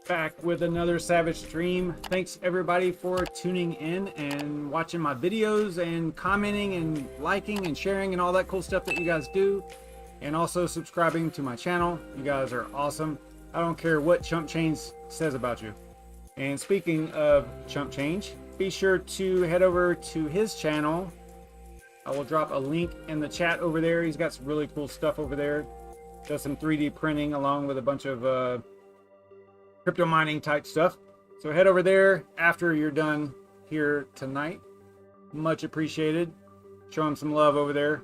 Back with another Savage stream. Thanks everybody for tuning in and watching my videos and commenting and liking and sharing and all that cool stuff that you guys do, and also subscribing to my channel. You guys are awesome. I don't care what Chump Change says about you. And speaking of Chump Change, be sure to head over to his channel. I will drop a link in the chat over there. He's got some really cool stuff over there. Does some 3D printing along with a bunch of crypto mining type stuff. So head over there after you're done here tonight. Much appreciated. Show him some love over there.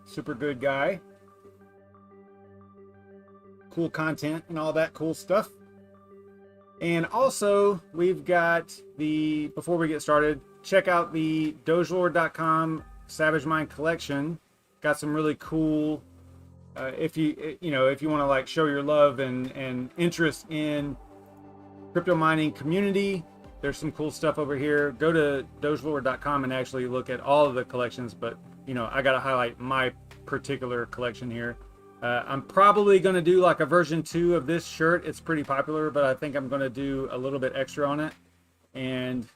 Super good guy. Cool content and all that cool stuff. And also we've got before we get started, check out the Dogelord.com Savage Mine collection. Got some really cool, if you want to like show your love and interest in crypto mining community, there's some cool stuff over here. Go to dogelord.com and actually look at all of the collections, but I got to highlight my particular collection here. I'm probably going to do like a version 2 of this shirt. It's pretty popular, but I think I'm going to do a little bit extra on it and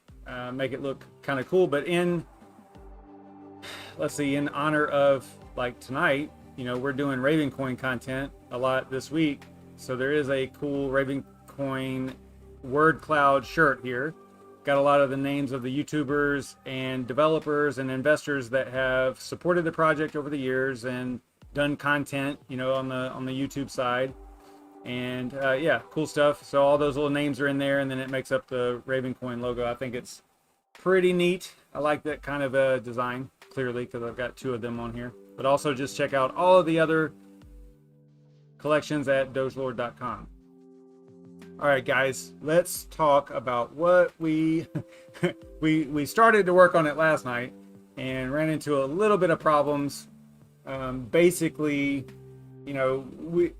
make it look kind of cool. But let's see, in honor of like tonight, we're doing Ravencoin content a lot this week. So there is a cool Ravencoin word cloud shirt here. Got a lot of the names of the YouTubers and developers and investors that have supported the project over the years and done content, on the YouTube side. And yeah, cool stuff. So all those little names are in there, and then it makes up the Ravencoin logo. I think it's pretty neat. I like that kind of design, clearly, because I've got 2 of them on here. But also just check out all of the other collections at dogelord.com. All right, guys, let's talk about what we started to work on it last night and ran into a little bit of problems. Basically, we're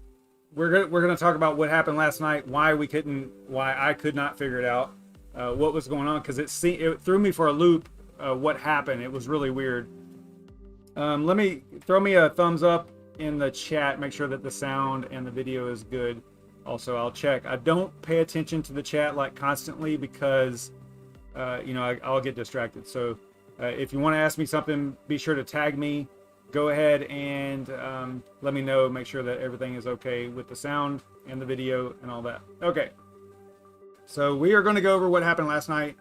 gonna talk about what happened last night, why I could not figure it out, what was going on, because it threw me for a loop. What happened? It was really weird. Let me throw me a thumbs up in the chat. Make sure that the sound and the video is good. Also, I'll check. I don't pay attention to the chat like constantly because, I'll get distracted. So if you want to ask me something, be sure to tag me. Go ahead and let me know. Make sure that everything is okay with the sound and the video and all that. Okay. So we are going to go over what happened last night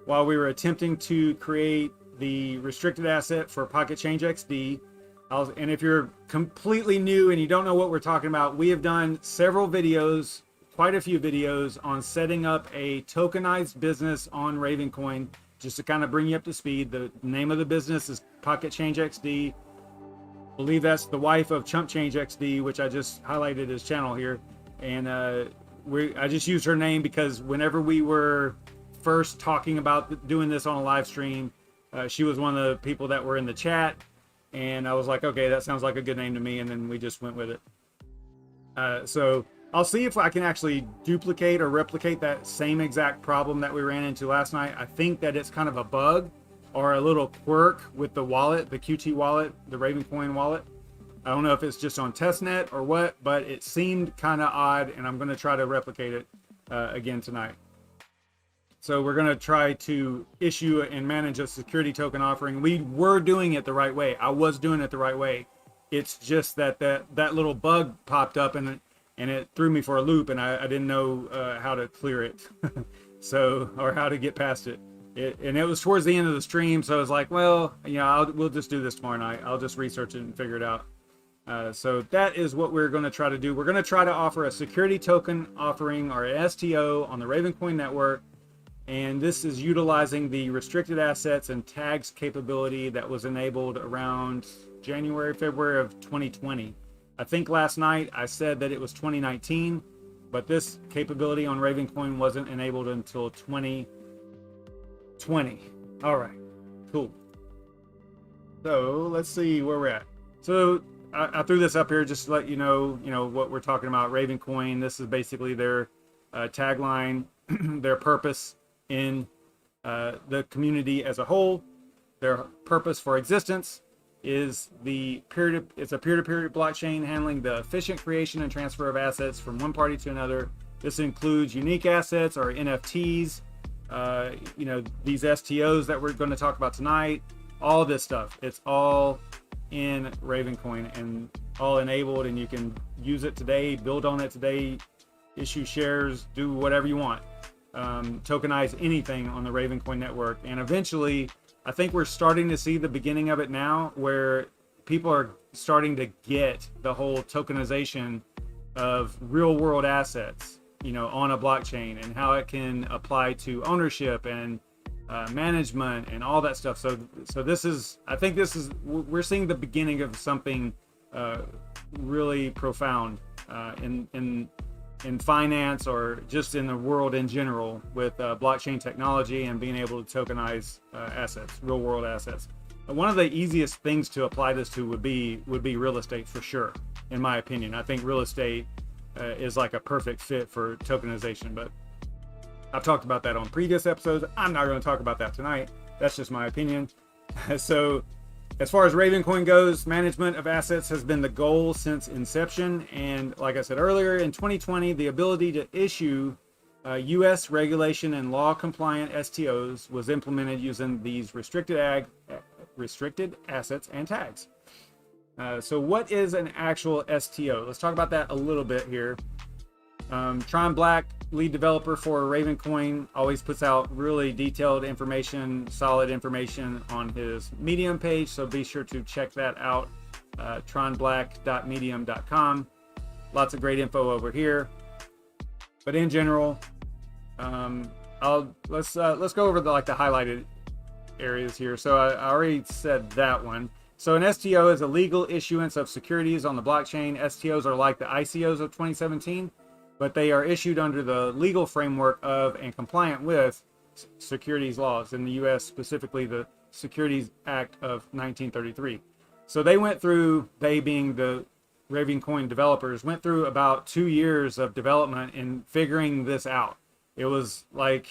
while we were attempting to create the restricted asset for PocketChangeXD. And if you're completely new and you don't know what we're talking about, we have done several videos, quite a few videos on setting up a tokenized business on Ravencoin, just to kind of bring you up to speed. The name of the business is PocketChangeXD. I believe that's the wife of ChumpChangeXD, which I just highlighted his channel here. And I just used her name because whenever we were first talking about doing this on a live stream, she was one of the people that were in the chat. And I was like, okay, that sounds like a good name to me. And then we just went with it. So I'll see if I can actually duplicate or replicate that same exact problem that we ran into last night. I think that it's kind of a bug or a little quirk with the wallet, the QT wallet, the Ravencoin wallet. I don't know if it's just on testnet or what, but it seemed kind of odd, and I'm going to try to replicate it again tonight. So we're going to try to issue and manage a security token offering. We were doing it the right way. I was doing it the right way. It's just that little bug popped up and it threw me for a loop, and I didn't know how to clear it. Or how to get past it. And it was towards the end of the stream, so I was like, well, we'll just do this tomorrow night. I'll just research it and figure it out. So that is what we're going to try to do. We're going to try to offer a security token offering, or an STO, on the Ravencoin network. And this is utilizing the restricted assets and tags capability that was enabled around January, February of 2020. I think last night I said that it was 2019, but this capability on Ravencoin wasn't enabled until 2020. All right, cool. So let's see where we're at. So I threw this up here just to let you know what we're talking about. Ravencoin, this is basically their tagline, their purpose in the community as a whole. Their purpose for existence is it's a peer-to-peer blockchain handling the efficient creation and transfer of assets from one party to another. This includes unique assets or NFTs, these STOs that we're going to talk about tonight, all this stuff. It's all in Ravencoin and all enabled, and you can use it today, build on it today, issue shares, do whatever you want, tokenize anything on the Ravencoin network. And eventually, I think we're starting to see the beginning of it now, where people are starting to get the whole tokenization of real world assets, on a blockchain, and how it can apply to ownership and management and all that stuff. So we're seeing the beginning of something really profound in finance, or just in the world in general, with blockchain technology and being able to tokenize assets, real world assets. One of the easiest things to apply this to would be real estate, for sure, in my opinion. I think real estate is like a perfect fit for tokenization, but I've talked about that on previous episodes. I'm not going to talk about that tonight. That's just my opinion. So as far as Ravencoin goes, management of assets has been the goal since inception. And like I said earlier, in 2020, the ability to issue US regulation and law compliant STOs was implemented using these restricted assets and tags. So what is an actual STO? Let's talk about that a little bit here. TRON Black, lead developer for Ravencoin, always puts out really detailed information, solid information on his Medium page, so be sure to check that out, tronblack.medium.com. Lots of great info over here. But in general, let's go over the highlighted areas here. So I already said that one. So an STO is a legal issuance of securities on the blockchain. STOs are like the ICOs of 2017, but they are issued under the legal framework of and compliant with securities laws in the US, specifically the Securities Act of 1933. So they being the Ravencoin developers, went through about 2 years of development in figuring this out. It was it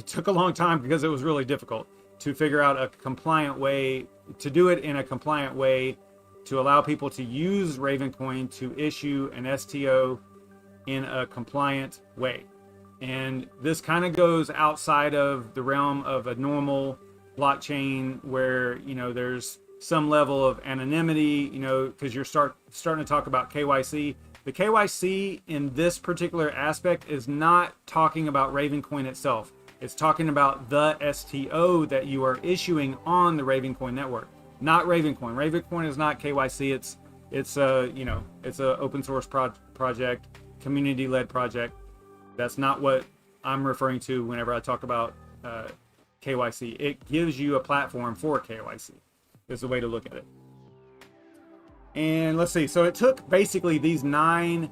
took a long time because it was really difficult to figure out a compliant way, to do it in a compliant way, to allow people to use Ravencoin to issue an STO in a compliant way. And this kind of goes outside of the realm of a normal blockchain where, there's some level of anonymity, because you're starting to talk about KYC. The KYC in this particular aspect is not talking about Ravencoin itself. It's talking about the STO that you are issuing on the Ravencoin network, not Ravencoin. Ravencoin is not KYC. It's a open source project, community-led project. That's not what I'm referring to whenever I talk about KYC. It gives you a platform for KYC, is the way to look at it. And let's see. So it took basically these 9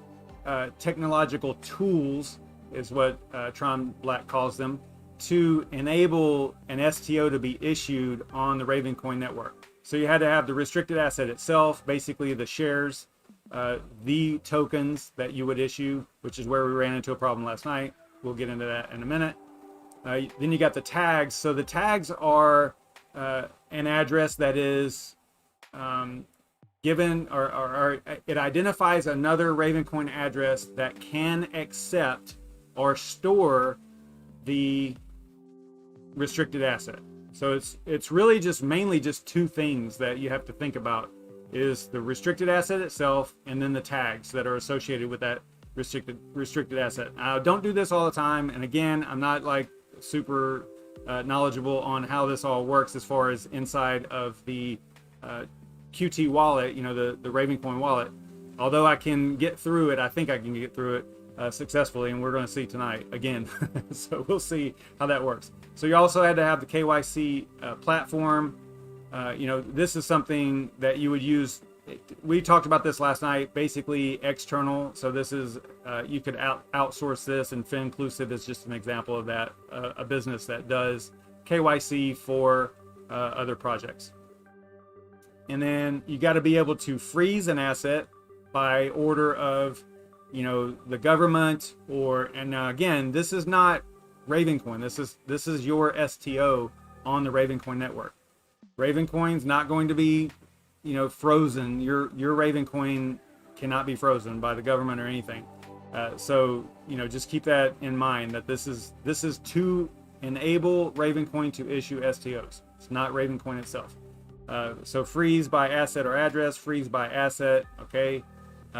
technological tools, is what TRON Black calls them, to enable an STO to be issued on the Ravencoin network. So you had to have the restricted asset itself, basically the shares, the tokens that you would issue, which is where we ran into a problem last night. We'll get into that in a minute. Then you got the tags. So the tags are an address that is given, or it identifies another Ravencoin address that can accept or store the restricted asset. So it's really just mainly just 2 things that you have to think about, is the restricted asset itself and then the tags that are associated with that restricted asset. I don't do this all the time, and again, I'm not super knowledgeable on how this all works as far as inside of the QT wallet, the Ravencoin wallet. Although I can get through it, I think I can get through it successfully, and we're going to see tonight again. So we'll see how that works. So you also had to have the KYC platform. This is something that you would use. We talked about this last night, basically external. So this is, you could outsource this, and FinClusive is just an example of that, a business that does KYC for other projects. And then you got to be able to freeze an asset by order of the government, and again, this is not Ravencoin. This is your STO on the Ravencoin network. Ravencoin's not going to be, frozen. Your Ravencoin cannot be frozen by the government or anything. So just keep that in mind, that this is to enable Ravencoin to issue STOs. It's not Ravencoin itself. So freeze by asset or address, freeze by asset. Okay.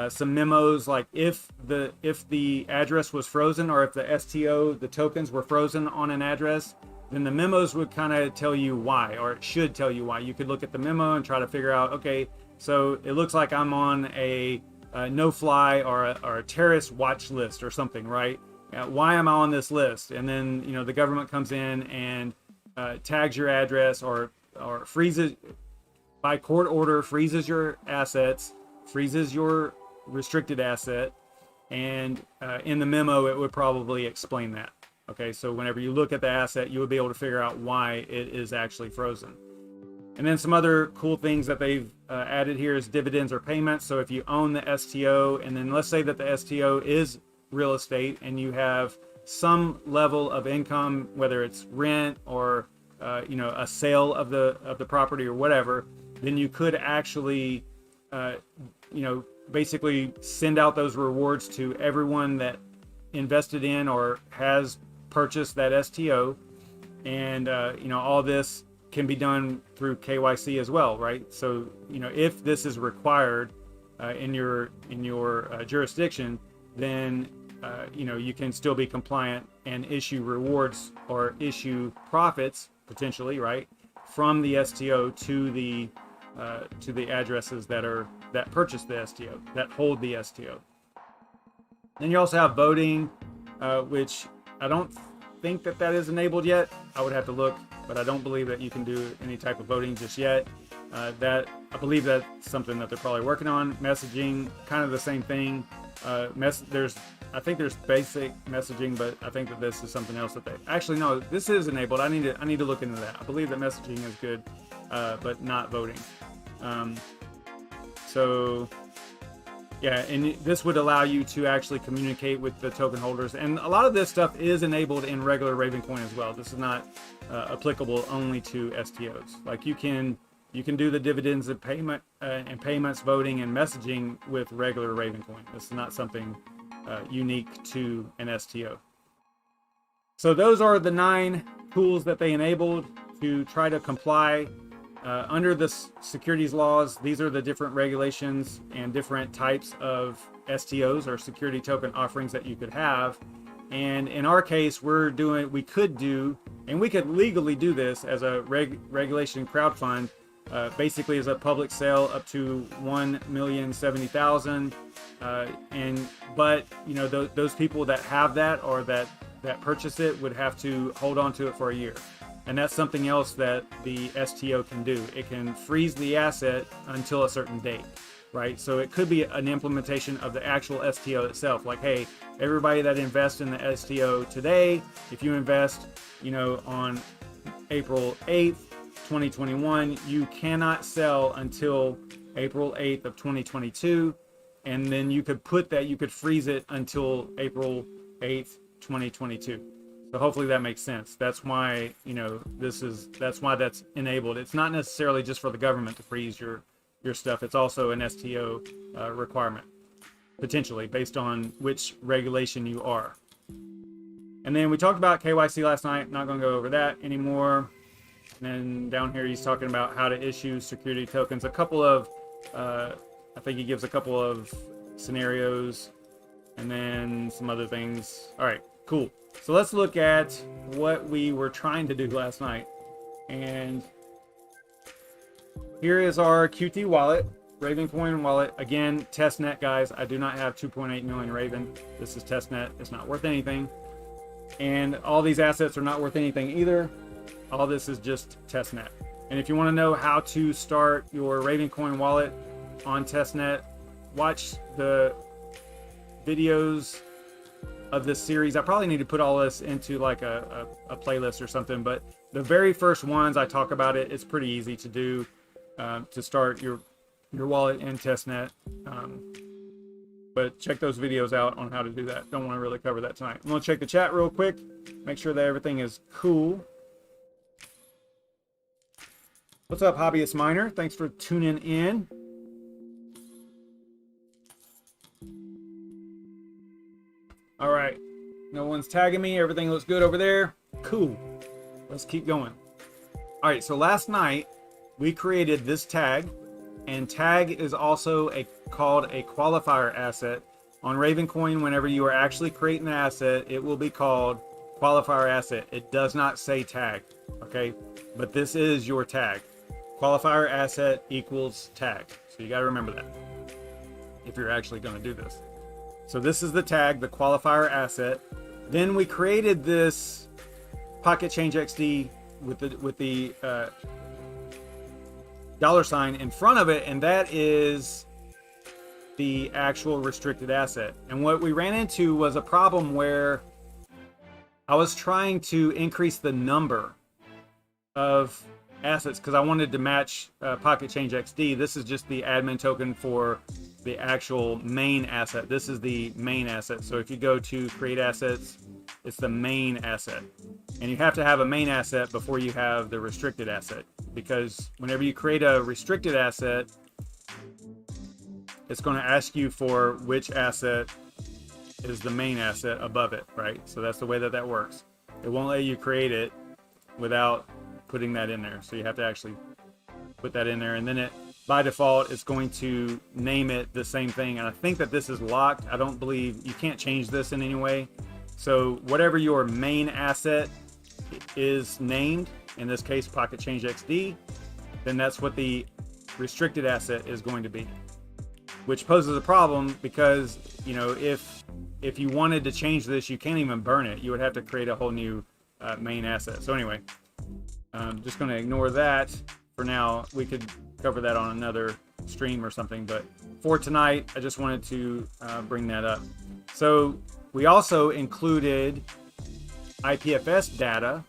Some memos, like if the address was frozen, or if the STO, the tokens were frozen on an address, then the memos would kind of tell you why, or it should tell you why. You could look at the memo and try to figure out, okay, so it looks like I'm on a no-fly or a terrorist watch list or something, right? Why am I on this list? And then the government comes in and tags your address, or freezes by court order, freezes your assets, freezes your restricted asset, and in the memo it would probably explain that. Okay, so whenever you look at the asset, you would be able to figure out why it is actually frozen. And then some other cool things that they've added here is dividends or payments. So if you own the STO, and then let's say that the STO is real estate, and you have some level of income, whether it's rent or a sale of the property or whatever, then you could actually basically send out those rewards to everyone that invested in or has purchased that STO. And all this can be done through KYC as well, right? So if this is required in your jurisdiction, then you can still be compliant and issue rewards or issue profits potentially, right, from the STO to the addresses that purchase the STO, that hold the STO. Then you also have voting, which I don't think that is enabled yet. I would have to look, but I don't believe that you can do any type of voting just yet. I believe that's something that they're probably working on. Messaging, kind of the same thing. I think there's basic messaging, but I think that this is something else that they actually, no, this is enabled. I need to look into that. I believe that messaging is good, but not voting. So yeah, and this would allow you to actually communicate with the token holders. And a lot of this stuff is enabled in regular Ravencoin as well. This is not applicable only to STOs. Like you can do the dividends and payments, voting, and messaging with regular Ravencoin. This is not something unique to an STO. So those are the 9 tools that they enabled to try to comply under the securities laws. These are the different regulations and different types of STOs, or security token offerings, that you could have. And in our case, we could legally do this as a regulation crowd fund, basically as a public sale up to 1,070,000. But those people that have that, or that purchase it, would have to hold on to it for a year. And that's something else that the STO can do. It can freeze the asset until a certain date, right? So it could be an implementation of the actual STO itself. Like, hey, everybody that invests in the STO today, if you invest, on April 8th, 2021, you cannot sell until April 8th of 2022. And then you could freeze it until April 8th, 2022. So hopefully that makes sense. That's why, that's why that's enabled. It's not necessarily just for the government to freeze your stuff. It's also an STO requirement, potentially, based on which regulation you are. And then we talked about KYC last night. Not going to go over that anymore. And then down here, he's talking about how to issue security tokens. A couple of, I think he gives a couple of scenarios, and then some other things. All right, cool. So let's look at what we were trying to do last night. And here is our Qt wallet, Ravencoin wallet. Again, testnet, guys. I do not have 2.8 million Raven. This is testnet. It's not worth anything. And all these assets are not worth anything either. All this is just testnet. And if you want to know how to start your Ravencoin wallet on testnet, watch the videos of this series. I probably need to put all this into like a playlist or something, but the very first ones I talk about it. It's pretty easy to do to start your wallet in testnet. But check those videos out on how to do that. Don't want to really cover that tonight. I'm going to check the chat real quick, make sure that everything is cool. What's up, Hobbyist Miner? Thanks for tuning in. All right, no one's tagging me. Everything looks good over there. Cool. Let's keep going. All right, so last night we created this tag, and tag is also called a qualifier asset. On Ravencoin, whenever you are actually creating an asset, it will be called qualifier asset. It does not say tag, okay? But this is your tag. Qualifier asset equals tag. So you got to remember that if you're actually going to do this. So this is the tag, the qualifier asset. Then we created this PocketChangeXD with the $ in front of it, and that is the actual restricted asset. And what we ran into was a problem where I was trying to increase the number of assets because I wanted to match PocketChangeXD. This is just the admin token for the actual main asset. This is the main asset. So if you go to create assets, it's the main asset. And you have to have a main asset before you have the restricted asset, because whenever you create a restricted asset, it's going to ask you for which asset is the main asset above it, right? So that's the way that that works. It won't let you create it without putting that in there. So you have to actually put that in there, and then it, by default, it's going to name it the same thing. And I think that this is locked. I don't believe you can't change this in any way. So whatever your main asset is named, in this case PocketChangeXD, then that's what the restricted asset is going to be, which poses a problem because, you know, if you wanted to change this, you can't even burn it. You would have to create a whole new main asset. So anyway, I'm just going to ignore that for now. We could cover that on another stream or something, but for tonight, I just wanted to bring that up. So we also included IPFS data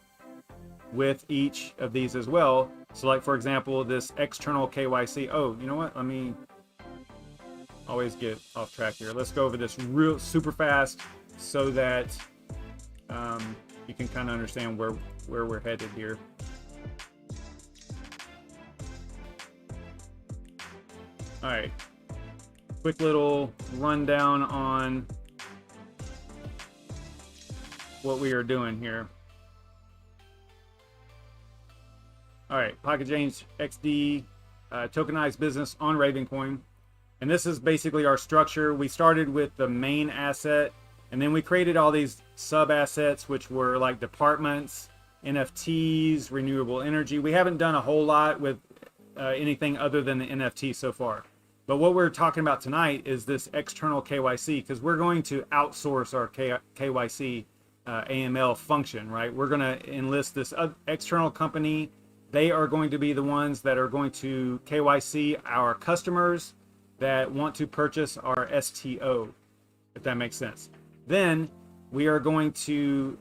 with each of these as well. So like, for example, this external KYC. Oh, you know what? Let me always get off track here. Let's go over this real super fast so that you can kind of understand where we're headed here. All right, quick little rundown on what we are doing here. All right, PocketChangeXD tokenized business on Ravencoin. And this is basically our structure. We started with the main asset, and then we created all these sub assets, which were like departments, NFTs, renewable energy. We haven't done a whole lot with anything other than the NFT so far. But what we're talking about tonight is this external KYC, because we're going to outsource our KYC AML function, right? We're going to enlist this external company. They are going to be the ones that are going to KYC our customers that want to purchase our STO, if that makes sense. Then we are going to,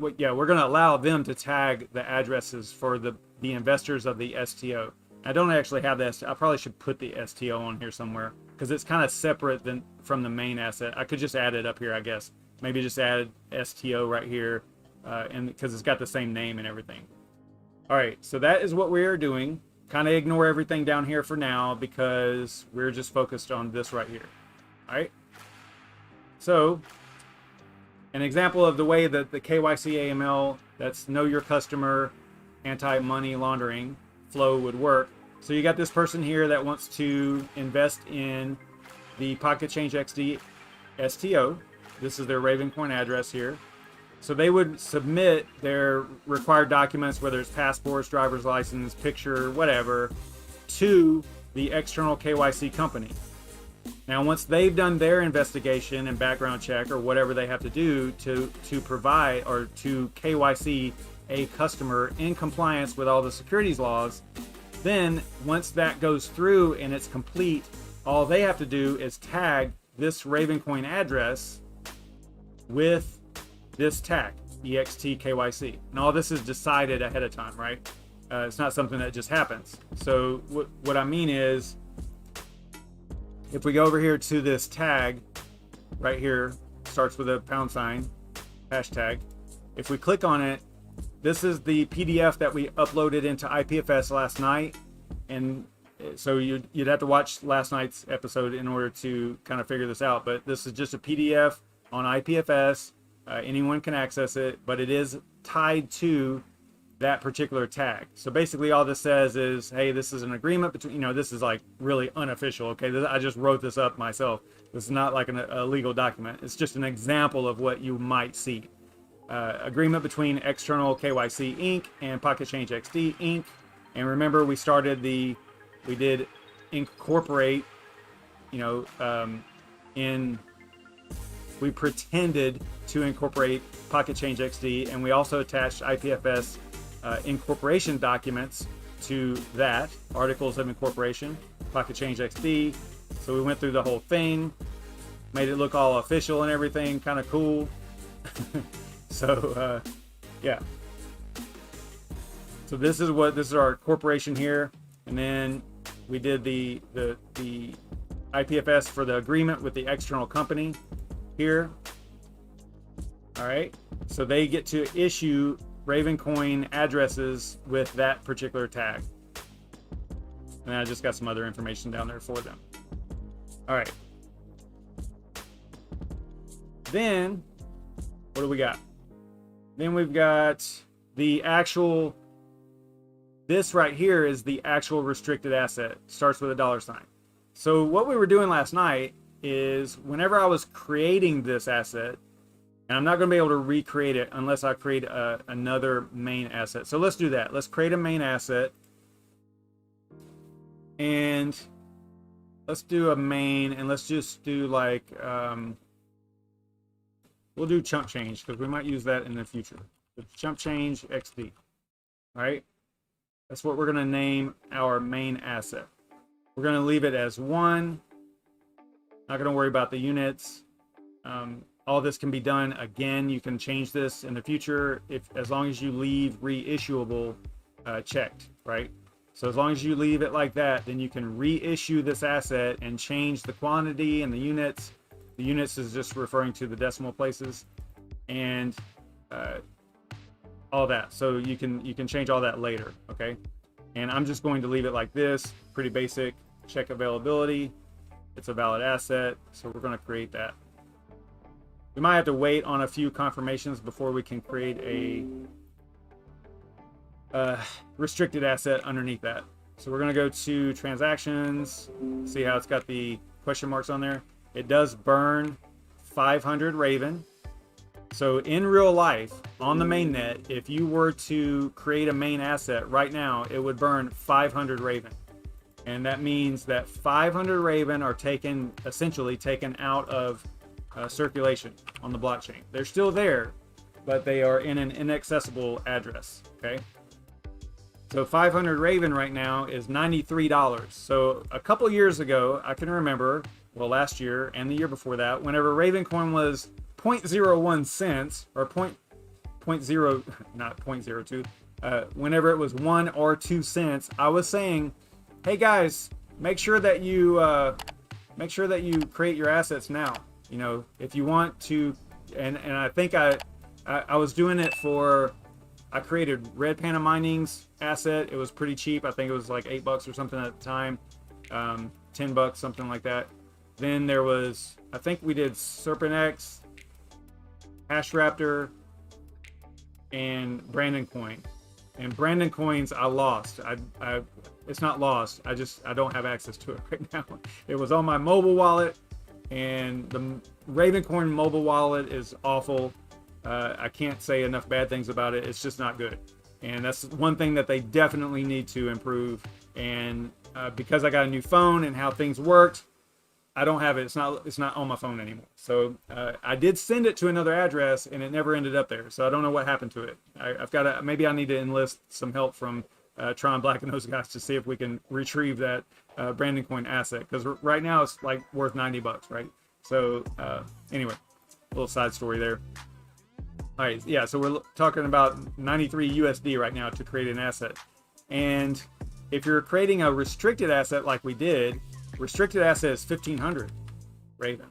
we're going to allow them to tag the addresses for the investors of the STO. I don't actually have this. I probably should put the STO on here somewhere because it's kind of separate from the main asset. I could just add it up here, I guess. Maybe just add STO right here, and because it's got the same name and everything. All right, so that is what we are doing. Kind of ignore everything down here for now because we're just focused on this right here. All right. So an example of the way that the KYC AML, that's know your customer, anti-money laundering flow would work. So you got this person here that wants to invest in the PocketChangeXD STO. This is their Ravencoin address here. So they would submit their required documents, whether it's passports, driver's license, picture, whatever, to the external KYC company. Now, once they've done their investigation and background check or whatever they have to do to provide or to KYC a customer in compliance with all the securities laws, then once that goes through and it's complete, all they have to do is tag this Ravencoin address with this tag, EXT-KYC. And all this is decided ahead of time, right? It's not something that just happens. So what I mean is, if we go over here to this tag right here, starts with a # hashtag. If we click on it, this is the PDF that we uploaded into IPFS last night. And so you'd have to watch last night's episode in order to kind of figure this out. But this is just a PDF on IPFS. Anyone can access it, but it is tied to that particular tag. So basically all this says is, hey, this is an agreement between, you know, this is like really unofficial, okay? I just wrote this up myself. This is not like a legal document. It's just an example of what you might see. Agreement between External KYC Inc. and PocketChangeXD Inc. And remember, we did incorporate, you know, we pretended to incorporate PocketChangeXD, and we also attached IPFS incorporation documents to that, articles of incorporation, PocketChangeXD. So we went through the whole thing, made it look all official and everything, kind of cool. So yeah. So this is our corporation here, and then we did the IPFS for the agreement with the external company here. All right, so they get to issue Ravencoin addresses with that particular tag. And I just got some other information down there for them. All right. Then, what do we got? Then we've got the actual, this right here is the actual restricted asset. Starts with a $. So what we were doing last night is whenever I was creating this asset, and I'm not going to be able to recreate it unless I create another main asset. So let's do that. Let's create a main asset. And let's do a main, and let's just do like, we'll do chump change because we might use that in the future. So ChumpChangeXD. All right. That's what we're going to name our main asset. We're going to leave it as 1. Not going to worry about the units. All this can be done again. You can change this in the future as long as you leave reissuable checked, right? So as long as you leave it like that, then you can reissue this asset and change the quantity and the units. The units is just referring to the decimal places and all that. So you can change all that later, okay? And I'm just going to leave it like this, pretty basic. Check availability. It's a valid asset, so we're going to create that. We might have to wait on a few confirmations before we can create a restricted asset underneath that. So we're going to go to transactions, see how it's got the question marks on there. It does burn 500 Raven. So in real life, on the mainnet, if you were to create a main asset right now, it would burn 500 Raven. And that means that 500 Raven are essentially taken out of circulation on the blockchain. They're still there, but they are in an inaccessible address, okay? So 500 Raven right now is $93. So a couple years ago, I can remember, well, last year and the year before that, whenever Ravencoin was 0.01 cents, or not 0.02, whenever it was 1 or 2 cents, I was saying, hey guys, make sure that you create your assets now. You know, if you want to, and I think I was doing it for, I created Red Panda Mining's asset. It was pretty cheap. I think it was like $8 or something at the time, $10, something like that. Then there was, I think we did SerpentX, HashRaptor, and Brandon Coin. And Brandon Coins I lost. It's not lost. I don't have access to it right now. It was on my mobile wallet, and the Ravencoin mobile wallet is awful. I can't say enough bad things about it. It's just not good. And that's one thing that they definitely need to improve. And because I got a new phone and how things worked, I don't have it. It's not on my phone anymore. So I did send it to another address, and it never ended up there. So I don't know what happened to it. I've got to, maybe I need to enlist some help from TRON Black and those guys to see if we can retrieve that Brandon Coin asset, because right now it's like worth $90, right? So anyway, a little side story there. All right, yeah, so we're talking about 93 USD right now to create an asset. And if you're creating a restricted asset like we did, restricted asset is 1,500 Raven.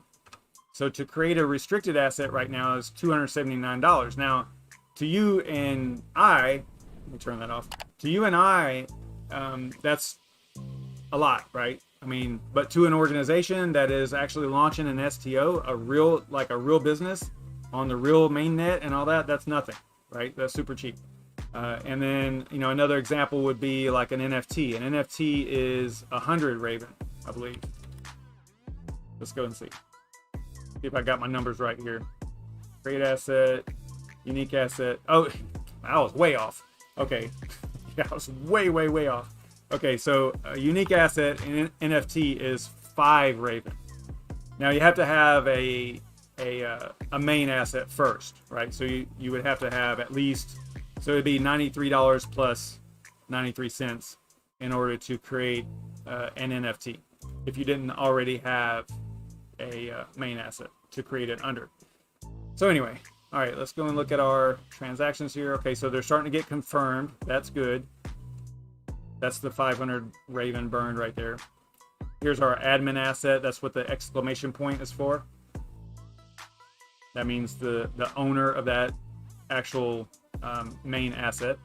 So to create a restricted asset right now is $279. Now, to you and I, let me turn that off. To you and I, that's a lot, right? I mean, but to an organization that is actually launching an STO, a real business on the real mainnet and all that, that's nothing, right? That's super cheap. And then, you know, another example would be like an NFT. An NFT is 100 Raven, I believe. Let's go and see if I got my numbers right here. Create asset, unique asset. Oh, I was way off. Okay, yeah, I was way off. Okay, so a unique asset in NFT is 5 Raven. Now you have to have a main asset first, right? So you would have to have at least, so it'd be $93 plus 93 cents in order to create an NFT if you didn't already have a main asset to create it under. So anyway, all right, let's go and look at our transactions here. Okay, so they're starting to get confirmed. That's good. That's the 500 Raven burned right there. Here's our admin asset. That's what the exclamation point is for. That means the owner of that actual main asset.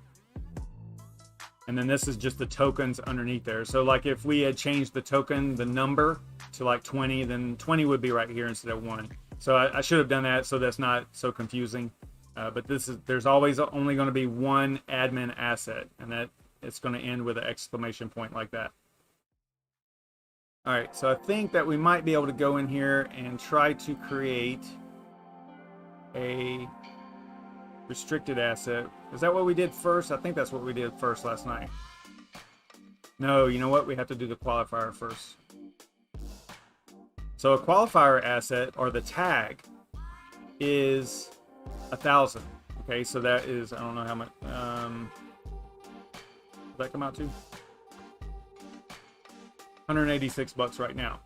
And then this is just the tokens underneath there. So like if we had changed the token, the number to like 20, then 20 would be right here instead of 1. So I should have done that so that's not so confusing. But there's always only going to be one admin asset, and that it's going to end with an exclamation point like that. All right, so I think that we might be able to go in here and try to create a restricted asset. Is that what we did first? I think that's what we did first last night. No, you know what? We have to do the qualifier first. So a qualifier asset, or the tag, is 1,000. Okay, so that is, I don't know how much. Does that come out to? 186 bucks right now.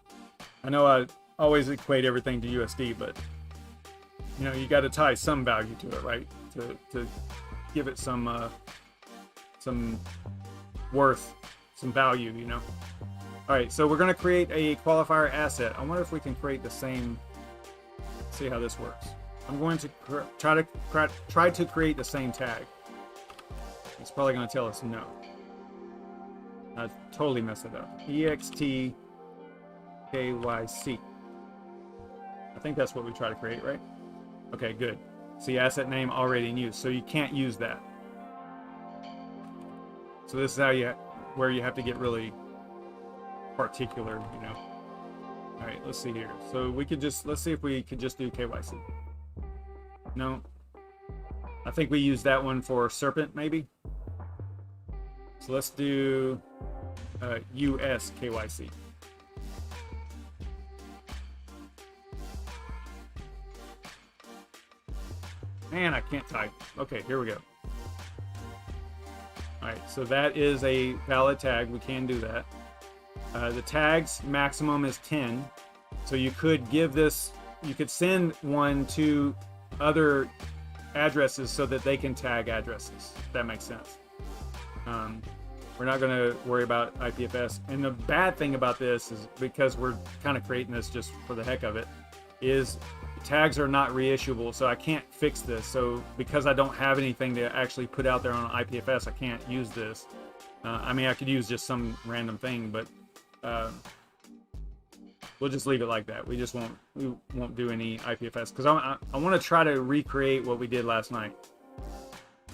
I know I always equate everything to USD, but you know, you got to tie some value to it, right? To give it some worth, some value, you know. All right, so we're going to create a qualifier asset. I wonder if we can create the same. Let's see how this works. I'm going to try to create the same tag. It's probably going to tell us no. I totally messed it up. EXT KYC. I think that's what we try to create, right? Okay, good. See, asset name already in use, so you can't use that. So this is where you have to get really particular, you know. All right, let's see here. So we could just, let's see if we could just do KYC. No, I think we use that one for Serpent maybe. So let's do US KYC. Man, I can't type. Okay, here we go. All right, so that is a valid tag. We can do that. The tags maximum is 10. So you could give this, you could send one to other addresses so that they can tag addresses, if that makes sense. We're not going to worry about IPFS. And the bad thing about this is, because we're kind of creating this just for the heck of it, is tags are not reissuable, so I can't fix this. So because I don't have anything to actually put out there on IPFS, I can't use this. I mean, I could use just some random thing, but we'll just leave it like that. We won't do any IPFS, because I want to try to recreate what we did last night.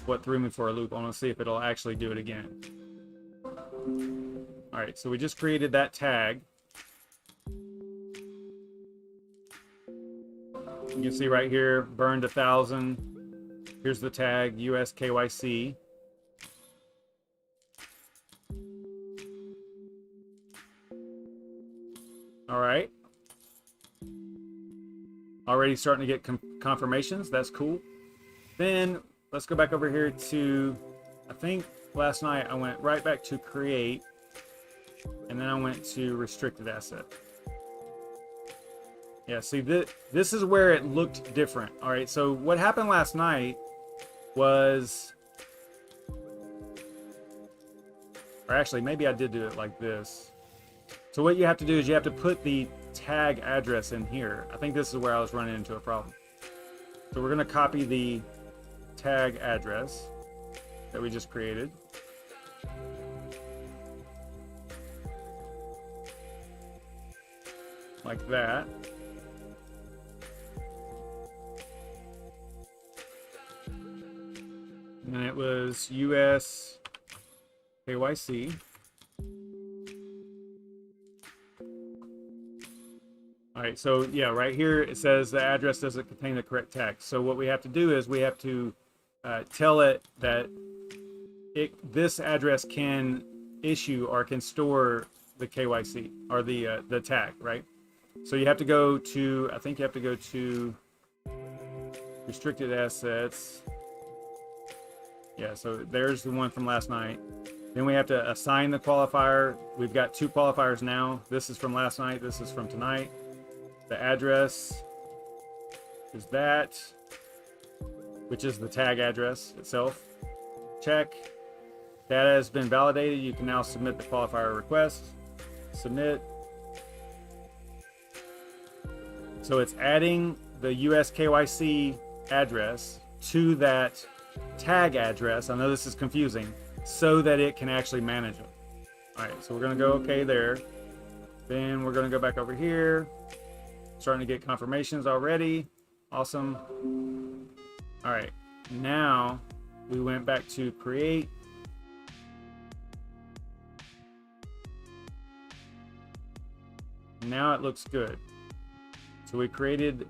What threw me for a loop. I want to see if it'll actually do it again. All right, so we just created that tag. You can see right here, burned 1,000. Here's the tag, US KYC. All right. Already starting to get confirmations. That's cool. Then let's go back over here to, I think last night I went right back to create, and then I went to restricted asset. Yeah, see, this is where it looked different. All right, so what happened last night was, or actually maybe I did do it like this. So what you have to do is you have to put the tag address in here. I think this is where I was running into a problem. So we're going to copy the tag address that we just created. like that. And it was US KYC. All right, so yeah, right here it says the address doesn't contain the correct text. So what we have to do is we have to tell it that this address can issue or can store the KYC or the tag, right? So you have to go to, I think you have to go to restricted assets. Yeah, so there's the one from last night. Then we have to assign the qualifier. We've got 2 qualifiers now. This is from last night. This is from tonight. The address is that, which is the tag address itself. Check. Data has been validated. You can now submit the qualifier request. Submit. So it's adding the US KYC address to that tag address. I know this is confusing, so that it can actually manage it. All right, so we're gonna go okay there. Then we're gonna go back over here. Starting to get confirmations already. Awesome. All right, now we went back to create. Now it looks good. So we created,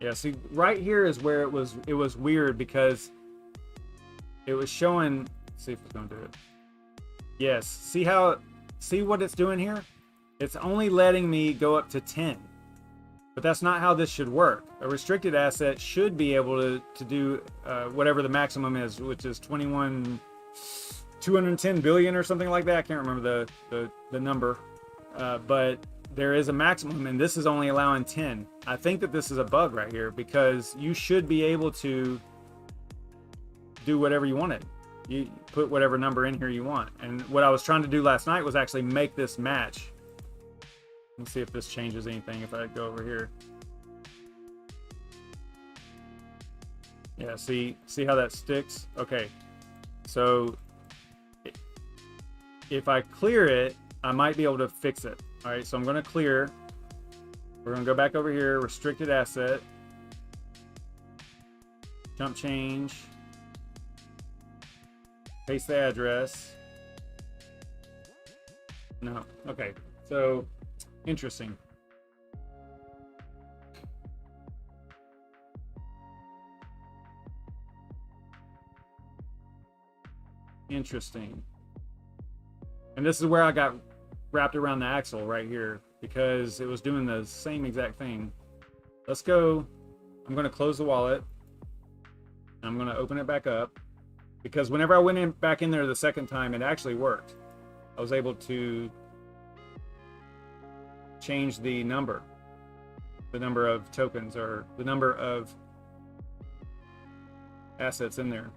yeah, see right here is where it was weird because it was showing, let's see if it's gonna do it. Yes, see what it's doing here? It's only letting me go up to 10. But that's not how this should work. A restricted asset should be able to do whatever the maximum is, which is 210 billion or something like that. I can't remember the number, but there is a maximum, and this is only allowing 10. I think that this is a bug right here because you should be able to do whatever you wanted. You put whatever number in here you want. And what I was trying to do last night was actually make this match. Let's see if this changes anything if I go over here. Yeah, see how that sticks? Okay, so if I clear it, I might be able to fix it. All right, so I'm gonna clear. We're gonna go back over here, restricted asset, jump change, paste the address. No, okay, so interesting. Interesting. And this is where I got wrapped around the axle right here because it was doing the same exact thing. Let's go. I'm going to close the wallet. I'm going to open it back up because whenever I went back in there the second time, it actually worked. I was able to change the number of tokens or the number of assets in there.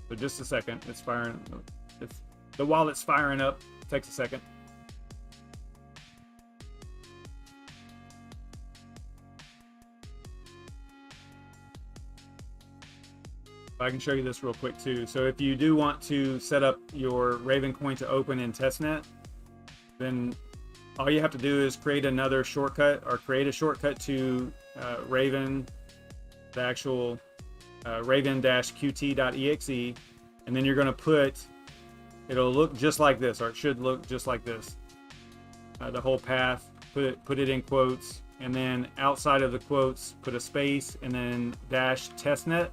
So just a second, it's firing. The wallet's firing up. It takes a second. I can show you this real quick too. So if you do want to set up your Ravencoin to open in Testnet, then all you have to do is create another shortcut or create a shortcut to Raven, the actual raven-qt.exe, and then you're going to put, it'll look just like this, or it should look just like this. The whole path, put it in quotes, and then outside of the quotes, put a space, and then -testnet,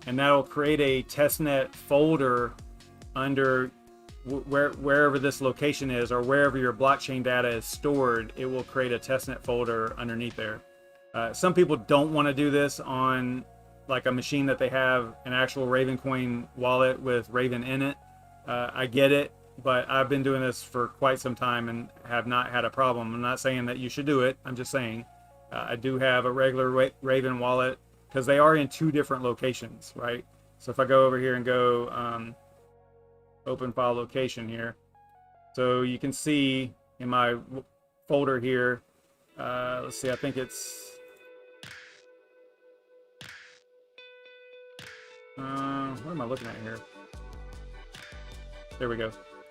and that'll create a testnet folder under wherever this location is, or wherever your blockchain data is stored. It will create a testnet folder underneath there. Some people don't want to do this on like a machine that they have an actual Ravencoin wallet with Raven in it. I get it, but I've been doing this for quite some time and have not had a problem. I'm not saying that you should do it. I'm just saying I do have a regular Raven wallet because they are in 2 different locations, right? So if I go over here and go open file location here, so you can see in my folder here, let's see, I think it's, what am I looking at here? There we go.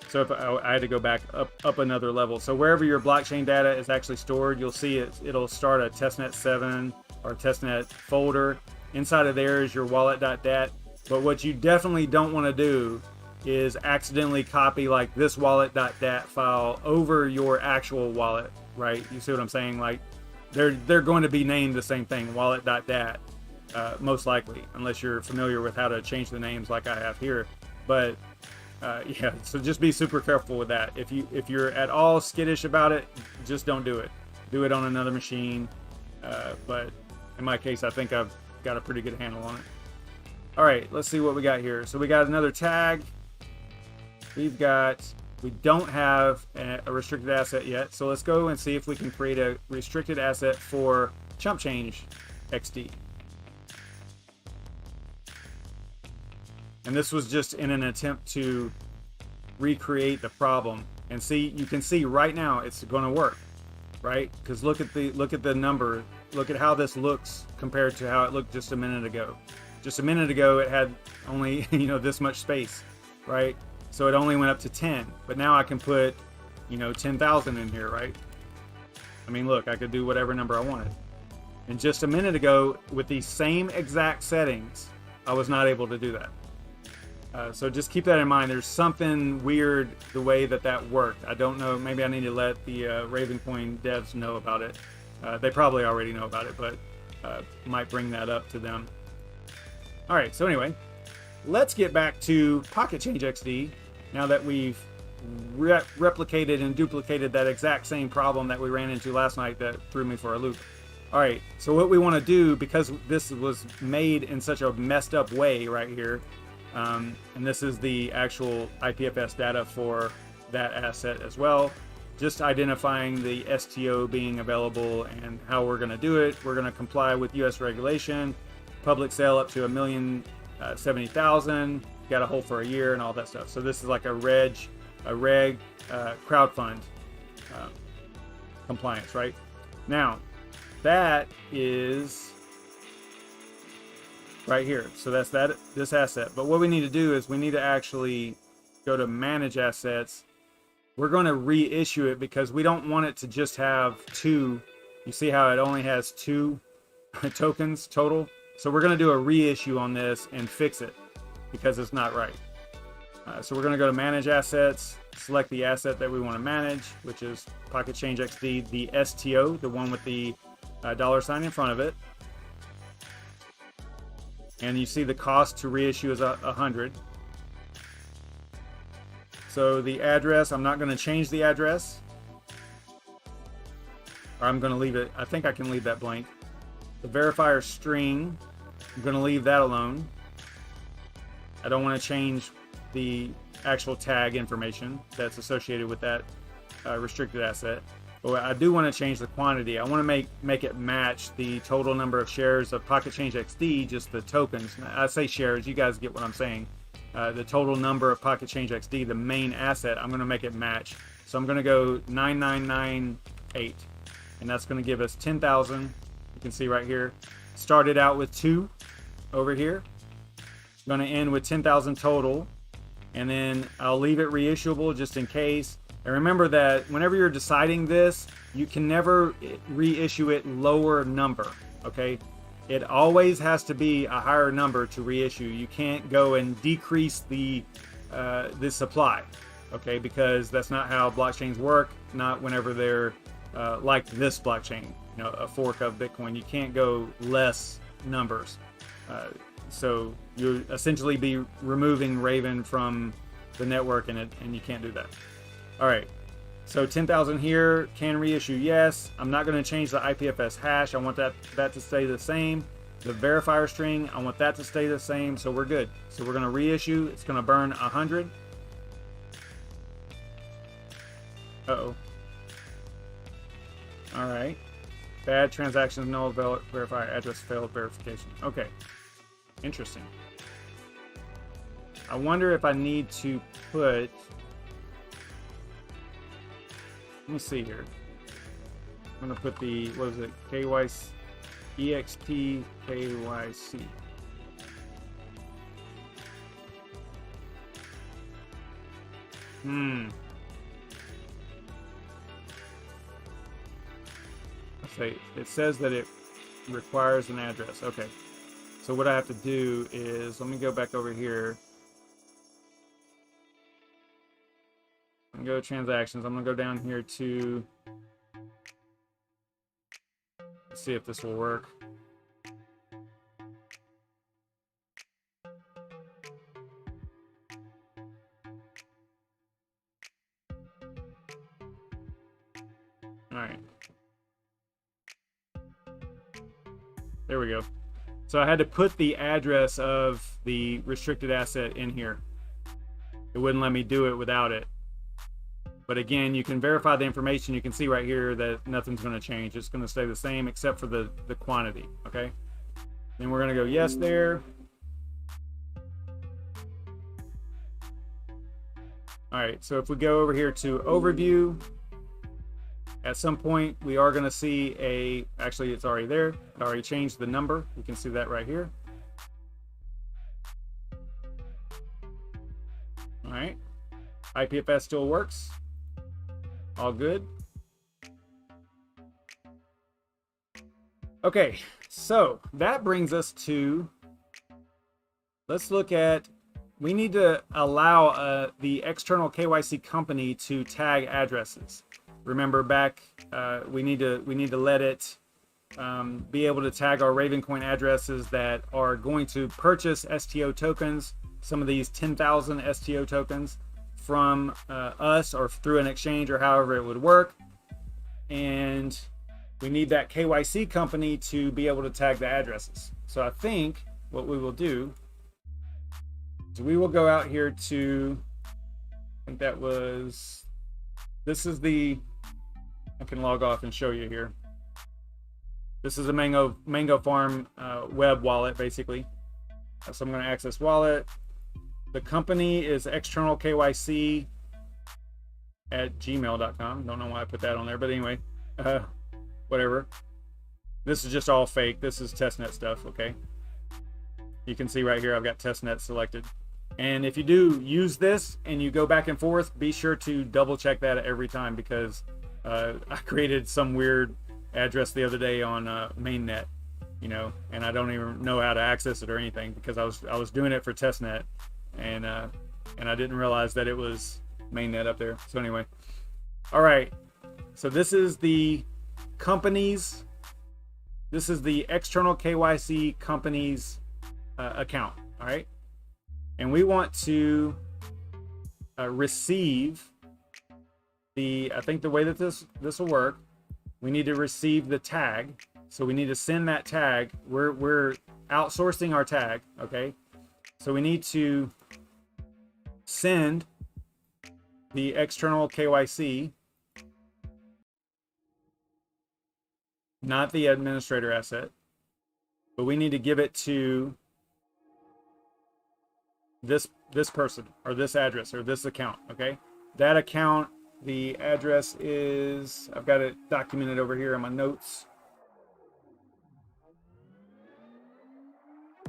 So if I had to go back up another level. So wherever your blockchain data is actually stored, you'll see it'll start a testnet 7 or testnet folder. Inside of there is your wallet.dat. But what you definitely don't want to do is accidentally copy like this wallet.dat file over your actual wallet, right? You see what I'm saying? Like they're going to be named the same thing, wallet.dat, most likely, unless you're familiar with how to change the names like I have here. But yeah, so just be super careful with that. If you're at all skittish about it, just don't do it. Do it on another machine. But in my case, I think I've got a pretty good handle on it. All right, let's see what we got here. So we got another tag. We don't have a restricted asset yet. So let's go and see if we can create a restricted asset for ChumpChangeXD. And this was just in an attempt to recreate the problem. And see, you can see right now it's going to work, right? Because look at the number. Look at how this looks compared to how it looked just a minute ago. Just a minute ago, it had only, this much space, right? So it only went up to 10, but now I can put, 10,000 in here, right? I mean, look, I could do whatever number I wanted. And just a minute ago, with these same exact settings, I was not able to do that. So just keep that in mind. There's something weird the way that worked. I don't know. Maybe I need to let the Ravencoin devs know about it. They probably already know about it, but might bring that up to them. All right, so anyway, let's get back to PocketChangeXD now that we've replicated and duplicated that exact same problem that we ran into last night that threw me for a loop. All right, so what we want to do, because this was made in such a messed up way right here, and this is the actual IPFS data for that asset as well, just identifying the STO being available and how we're going to do it. We're going to comply with US regulation, public sale up to 1,070,000, got a hold for a year and all that stuff. So this is like a reg crowdfund compliance, right? Now that is right here. So that's this asset. But what we need to do is we need to actually go to manage assets. We're going to reissue it because we don't want it to just have 2. You see how it only has 2 tokens total? So we're going to do a reissue on this and fix it because it's not right. So we're going to go to manage assets, select the asset that we want to manage, which is PocketChangeXD, the STO, the one with the $sign in front of it. And you see the cost to reissue is 100. So the address, I'm not going to change the address. Or I'm going to leave it, I think I can leave that blank. The verifier string, I'm going to leave that alone. I don't want to change the actual tag information that's associated with that restricted asset. But I do want to change the quantity. I want to make it match the total number of shares of PocketChangeXD, just the tokens. I say shares, you guys get what I'm saying. The total number of PocketChangeXD, the main asset, I'm going to make it match. So I'm going to go 9998, and that's going to give us 10,000. You can see right here. Started out with 2 over here. Going to end with 10,000 total, and then I'll leave it reissuable just in case. And remember that whenever you're deciding this, you can never reissue it lower number, okay? It always has to be a higher number to reissue. You can't go and decrease the supply, okay? Because that's not how blockchains work, not whenever they're like this blockchain, a fork of Bitcoin. You can't go less numbers. So you'll essentially be removing Raven from the network, and you can't do that. All right, so 10,000 here, can reissue, yes. I'm not going to change the IPFS hash. I want that to stay the same. The verifier string, I want that to stay the same, so we're good. So we're going to reissue. It's going to burn 100. Uh-oh. All right. Bad transactions, no verifier address failed verification. Okay, interesting. I wonder if I need to put... Let me see here. I'm gonna put the, what is it, KYC, EXT KYC. Let's see, it says that it requires an address. Okay. So what I have to do is, let me go back over here. I'm gonna go to transactions. I'm gonna go down here to, let's see if this will work. All right. There we go. So I had to put the address of the restricted asset in here. It wouldn't let me do it without it. But again, you can verify the information. You can see right here that nothing's going to change. It's going to stay the same except for the quantity, okay? Then we're going to go yes there. All right, so if we go over here to overview, at some point we are going to see a, actually it's already there. I already changed the number. You can see that right here. All right, IPFS still works. All good. Okay, so that brings us to, let's look at, we need to allow the external KYC company to tag addresses. Remember back, we need to let it be able to tag our Ravencoin addresses that are going to purchase STO tokens, some of these 10,000 STO tokens from us or through an exchange or however it would work. And we need that KYC company to be able to tag the addresses. So I think what we will do is we will go out here to, I think that was, this is the, I can log off and show you here. This is a Mango Farm web wallet, basically. So I'm going to access wallet. The company is external KYC at gmail.com. Don't know why I put that on there, but anyway, whatever. This is just all fake. This is testnet stuff, okay? You can see right here I've got testnet selected. And if you do use this and you go back and forth, be sure to double check that every time, because I created some weird address the other day on mainnet, you know, and I don't even know how to access it or anything, because I was doing it for testnet, and I didn't realize that it was mainnet up there. So anyway, all right, so this is the company's, this is the external KYC company's account. All right, and we want to receive the, I think the way that this will work, we need to receive the tag. So we need to send that tag. We're outsourcing our tag, okay? So we need to send the external KYC, not the administrator asset, but we need to give it to this person or this address or this account, okay? That account, the address is, I've got it documented over here in my notes.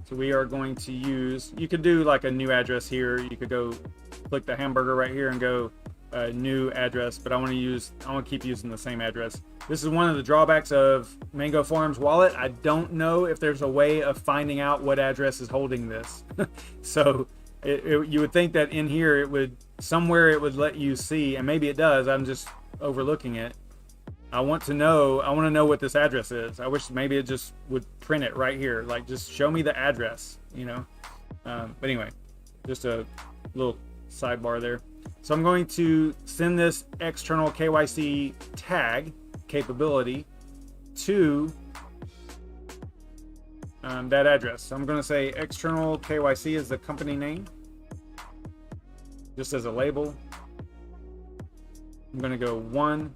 So we are going to use, you could do like a new address here. You could go click the hamburger right here and go new address, but I want to keep using the same address. This is one of the drawbacks of Mango Farms wallet. I don't know if there's a way of finding out what address is holding this. So you would think that in here it would, somewhere it would let you see, and maybe it does, I'm just overlooking it. I want to know what this address is. I wish maybe it just would print it right here, like just show me the address, you know. But anyway, just a little sidebar there. So I'm going to send this external KYC tag capability to that address. So I'm going to say external KYC is the company name, just as a label. I'm going to go 1.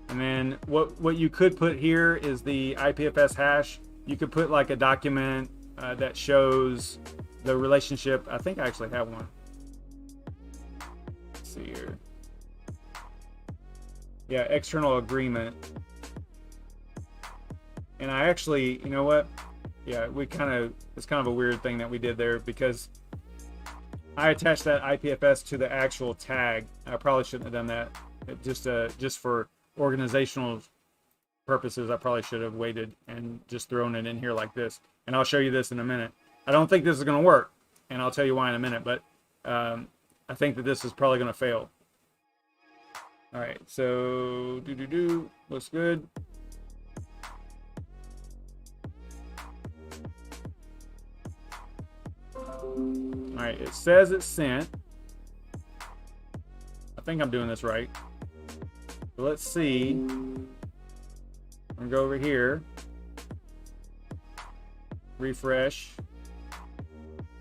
And then what you could put here is the IPFS hash. You could put like a document that shows the relationship. I think I actually have one. Let's see here. Yeah, external agreement. And I actually, you know what? Yeah, it's kind of a weird thing that we did there, because I attached that IPFS to the actual tag. I probably shouldn't have done that. Just for organizational purposes, I probably should have waited and just thrown it in here like this. And I'll show you this in a minute. I don't think this is going to work, and I'll tell you why in a minute, but I think that this is probably going to fail. All right, so looks good. All right, it says it's sent. I think I'm doing this right. So let's see. I'm gonna go over here. Refresh.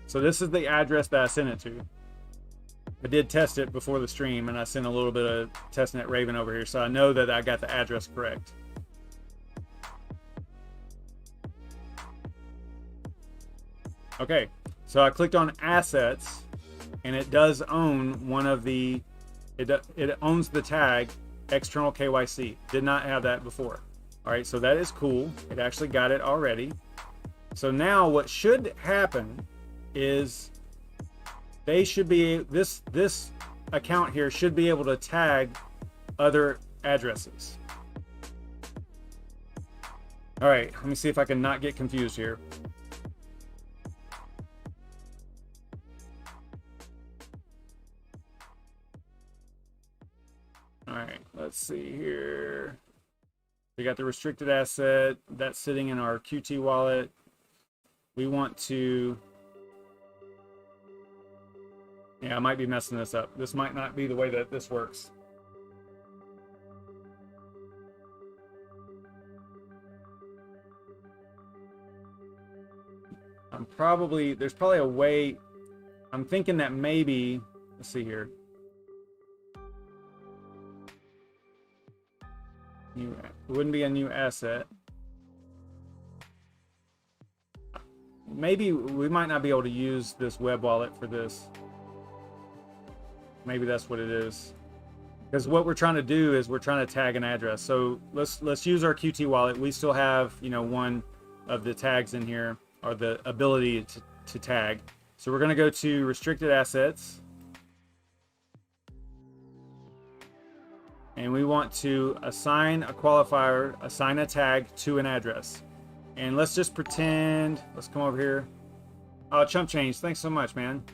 So this is the address that I sent it to. I did test it before the stream, and I sent a little bit of testnet Raven over here, so I know that I got the address correct. Okay, so I clicked on assets, and it does own one of the, it owns the tag external KYC. Did not have that before. All right, so that is cool. It actually got it already. So now what should happen is they should be, this account here should be able to tag other addresses. All right, let me see if I can not get confused here. All right, let's see here. We got the restricted asset that's sitting in our QT wallet. We want to, yeah, I might be messing this up. This might not be the way that this works. There's probably a way. I'm thinking that maybe, let's see here. It wouldn't be a new asset. Maybe we might not be able to use this web wallet for this. Maybe that's what it is. Because what we're trying to do is we're trying to tag an address. So let's use our QT wallet. We still have, you know, one of the tags in here, or the ability to tag. So we're going to go to restricted assets. And we want to assign a qualifier, assign a tag to an address. And let's just pretend, let's come over here. Oh, Chump Change, thanks so much, man.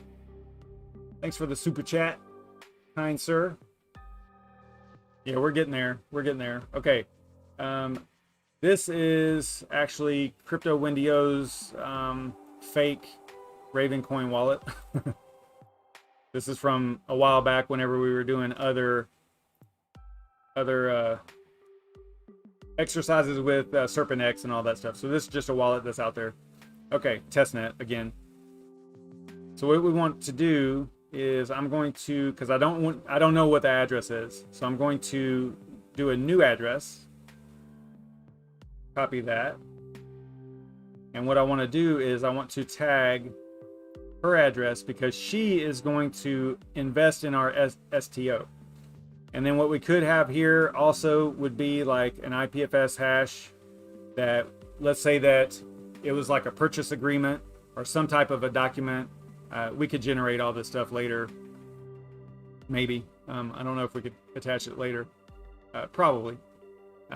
Thanks for the super chat, kind sir. Yeah, we're getting there. We're getting there. Okay. This is actually Crypto Windio's fake Ravencoin wallet. This is from a while back whenever we were doing other exercises with SerpentX and all that stuff. So this is just a wallet that's out there. Okay, testnet again. So what we want to do is I'm going to, because I don't know what the address is, so I'm going to do a new address. Copy that. And what I want to do is I want to tag her address because she is going to invest in our STO. And then what we could have here also would be like an IPFS hash that, let's say that it was like a purchase agreement or some type of a document. We could generate all this stuff later. Maybe. I don't know if we could attach it later. Probably.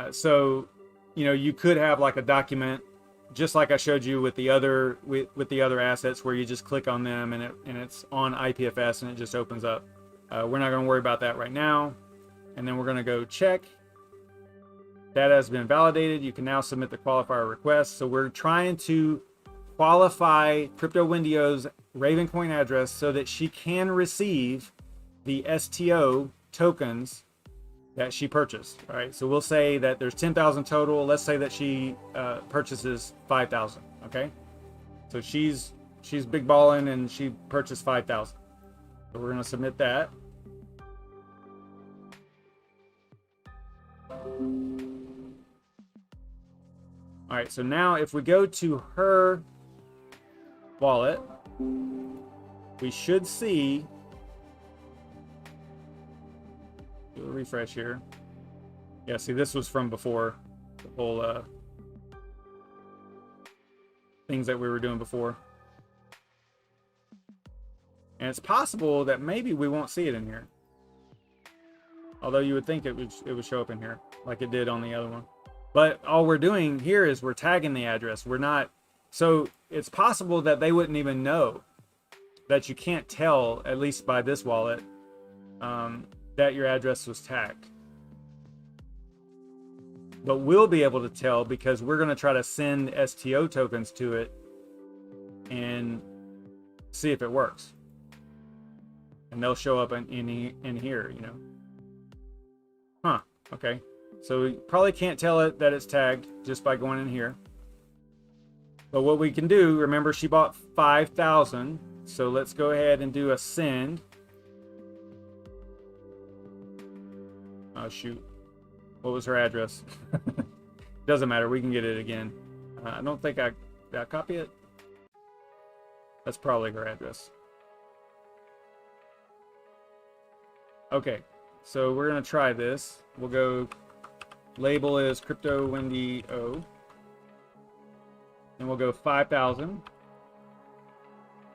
So, you know, you could have like a document, just like I showed you with the other assets, where you just click on them and it's on IPFS and it just opens up. We're not going to worry about that right now. And then we're going to go check. Data has been validated. You can now submit the qualifier request. So we're trying to qualify Crypto Windio's Ravencoin address so that she can receive the STO tokens that she purchased. All right. So we'll say that there's 10,000 total. Let's say that she purchases 5,000. Okay. So she's big balling and she purchased 5,000. So we're going to submit that. All right, so now if we go to her wallet, we should see, do a refresh here. Yeah, see, this was from before. The whole things that we were doing before. And it's possible that maybe we won't see it in here. Although you would think it would show up in here like it did on the other one. But all we're doing here is we're tagging the address. We're not, so it's possible that they wouldn't even know, that you can't tell, at least by this wallet, that your address was tagged. But we'll be able to tell because we're going to try to send STO tokens to it and see if it works. And they'll show up in here, you know. Huh, okay. So we probably can't tell it that it's tagged just by going in here. But what we can do, remember she bought 5,000. So let's go ahead and do a send. Oh shoot. What was her address? Doesn't matter, we can get it again. I don't think did I copy it? That's probably her address. Okay, so we're gonna try this. We'll go, label is CryptoWindy-O. And we'll go 5,000.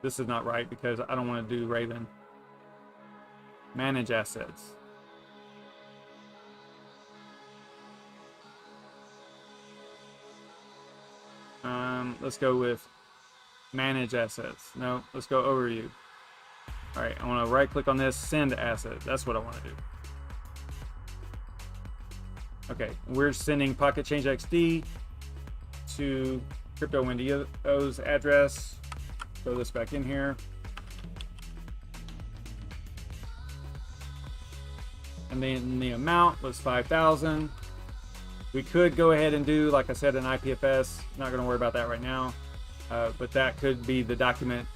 This is not right because I don't want to do Raven. Manage assets. Let's go with manage assets. No, let's go overview. All right, I want to right click on this, send asset. That's what I want to do. Okay, we're sending PocketChangeXD to CryptoWindy-O's address. Throw this back in here. And then the amount was 5,000. We could go ahead and do, like I said, an IPFS. Not going to worry about that right now. But that could be the document,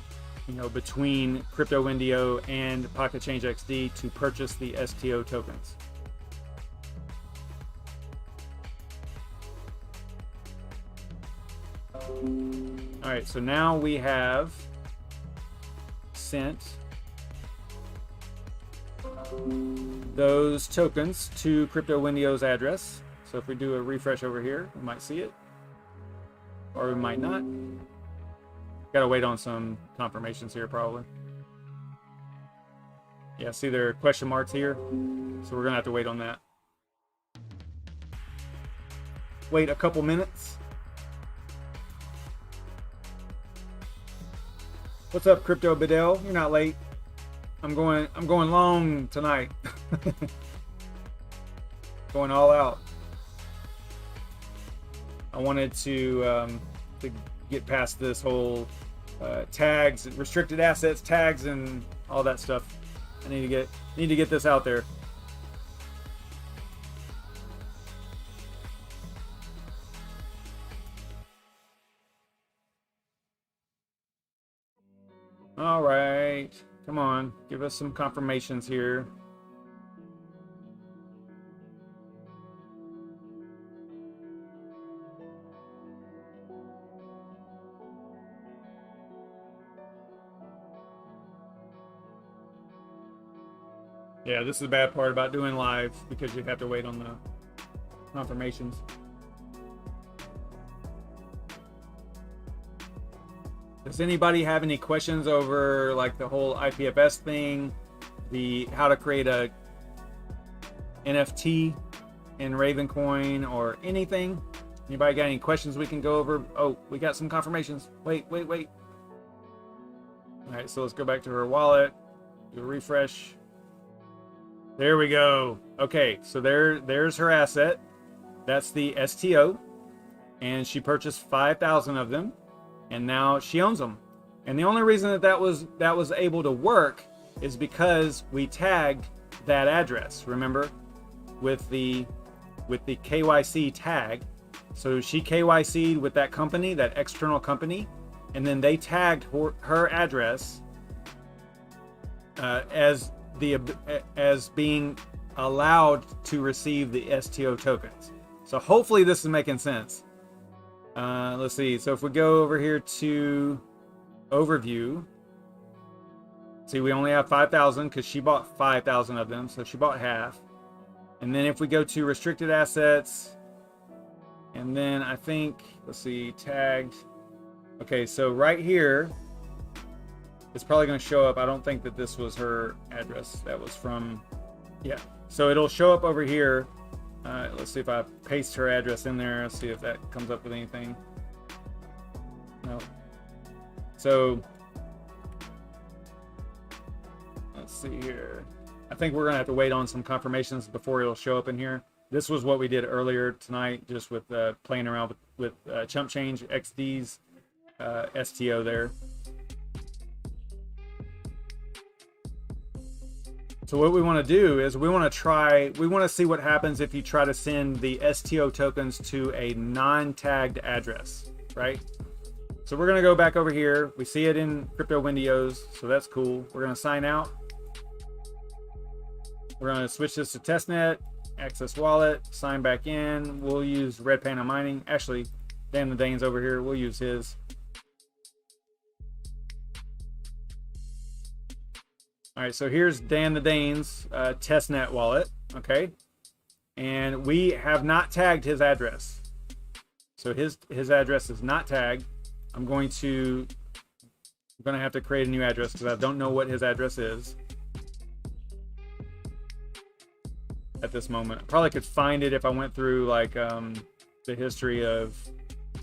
you know, between CryptoWindy-O and PocketChangeXD to purchase the STO tokens. All right, so now we have sent those tokens to CryptoWindy-O's address. So if we do a refresh over here, we might see it, or we might not. Got to wait on some confirmations here, probably. Yeah, see there are question marks here, so we're gonna have to wait on that. Wait a couple minutes. What's up, Crypto Bedell? You're not late. I'm going long tonight. Going all out. I wanted to get past this whole tags, restricted assets, tags, and all that stuff. I need to get this out there. All right, come on, give us some confirmations here. Yeah, this is the bad part about doing live, because you have to wait on the confirmations. Does anybody have any questions over like the whole IPFS thing, the how to create a NFT in Ravencoin, or anything? Anybody got any questions we can go over? Oh, we got some confirmations. Wait. All right, so let's go back to her wallet, do a refresh. There we go. Okay, so there's her asset. That's the STO, and she purchased 5,000 of them, and now she owns them. And the only reason that was able to work is because we tagged that address. Remember, with the KYC tag. So she KYC'd with that company, that external company, and then they tagged her address as being allowed to receive the STO tokens. So hopefully this is making sense. Let's see. So if we go over here to overview, see, we only have 5,000 because she bought 5,000 of them. So she bought half. And then if we go to restricted assets, and then I think, let's see, tagged. Okay, so right here, it's probably going to show up. I don't think that this was her address. That was from, yeah. So it'll show up over here. Let's see if I paste her address in there. Let's see if that comes up with anything. No. So let's see here. I think we're going to have to wait on some confirmations before it'll show up in here. This was what we did earlier tonight, just with playing around with ChumpChangeXD's STO there. So what we want to do is we want to see what happens if you try to send the STO tokens to a non-tagged address, right? So we're going to go back over here. We see it in Crypto Windows, so that's cool. We're going to sign out. We're going to switch this to Testnet, access wallet, sign back in. We'll use Red Panda Mining. Actually, Dan the Dane's over here. We'll use his. All right, so here's Dan the Dane's Testnet wallet, okay? And we have not tagged his address. So his address is not tagged. I'm going to have to create a new address because I don't know what his address is at this moment. I probably could find it if I went through like the history of